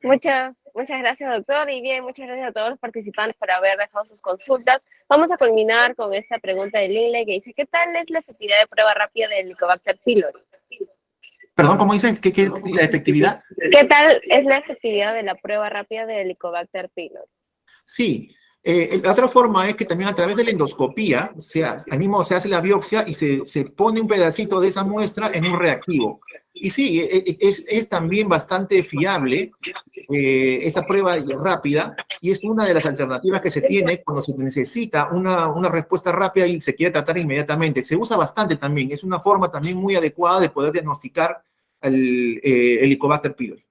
Muchas gracias, doctor. Y bien, muchas gracias a todos los participantes por haber dejado sus consultas. Vamos a culminar con esta pregunta de Linley que dice, ¿qué tal es la efectividad de prueba rápida del Helicobacter pylori? Perdón, ¿cómo dicen? ¿Qué la efectividad? ¿Qué tal es la efectividad de la prueba rápida del Helicobacter pylori? Sí. La otra forma es que también a través de la endoscopía, al mismo se hace la biopsia y se pone un pedacito de esa muestra en un reactivo. Y sí, es también bastante fiable esa prueba rápida, y es una de las alternativas que se tiene cuando se necesita una respuesta rápida y se quiere tratar inmediatamente. Se usa bastante también, es una forma también muy adecuada de poder diagnosticar el Helicobacter pylori.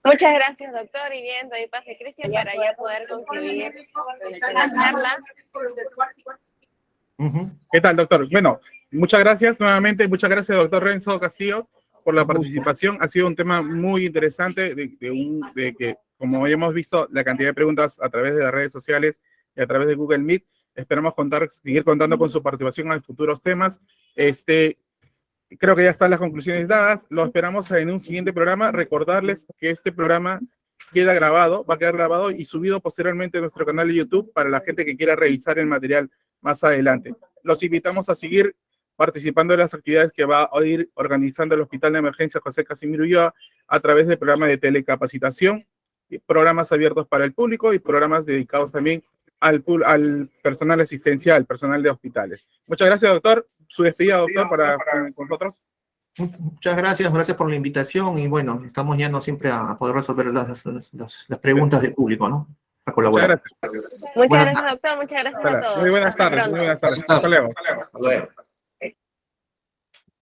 Muchas gracias, doctor. Y bien, doy pase a Cristian para ya poder concluir la charla. ¿Qué tal, doctor? Bueno, muchas gracias nuevamente. Muchas gracias, doctor Renzo Castillo, por la participación. Ha sido un tema muy interesante de que, como hemos visto, la cantidad de preguntas a través de las redes sociales y a través de Google Meet. Esperamos seguir contando con su participación en futuros temas. Creo que ya están las conclusiones dadas. Lo esperamos en un siguiente programa. Recordarles que este programa queda grabado, va a quedar grabado y subido posteriormente a nuestro canal de YouTube para la gente que quiera revisar el material más adelante. Los invitamos a seguir participando en las actividades que va a ir organizando el Hospital de Emergencia José Casimiro Ulloa a través del programa de telecapacitación, programas abiertos para el público y programas dedicados también al personal asistencial, personal de hospitales. Muchas gracias, doctor. Su despedida, doctor, con nosotros. Muchas gracias por la invitación y bueno, estamos ya no siempre a poder resolver las preguntas del público, ¿no? A colaborar. Muchas gracias, doctor. Muchas gracias a todos. Muy buenas tardes. Muy buenas tardes. Hasta luego. Hasta luego.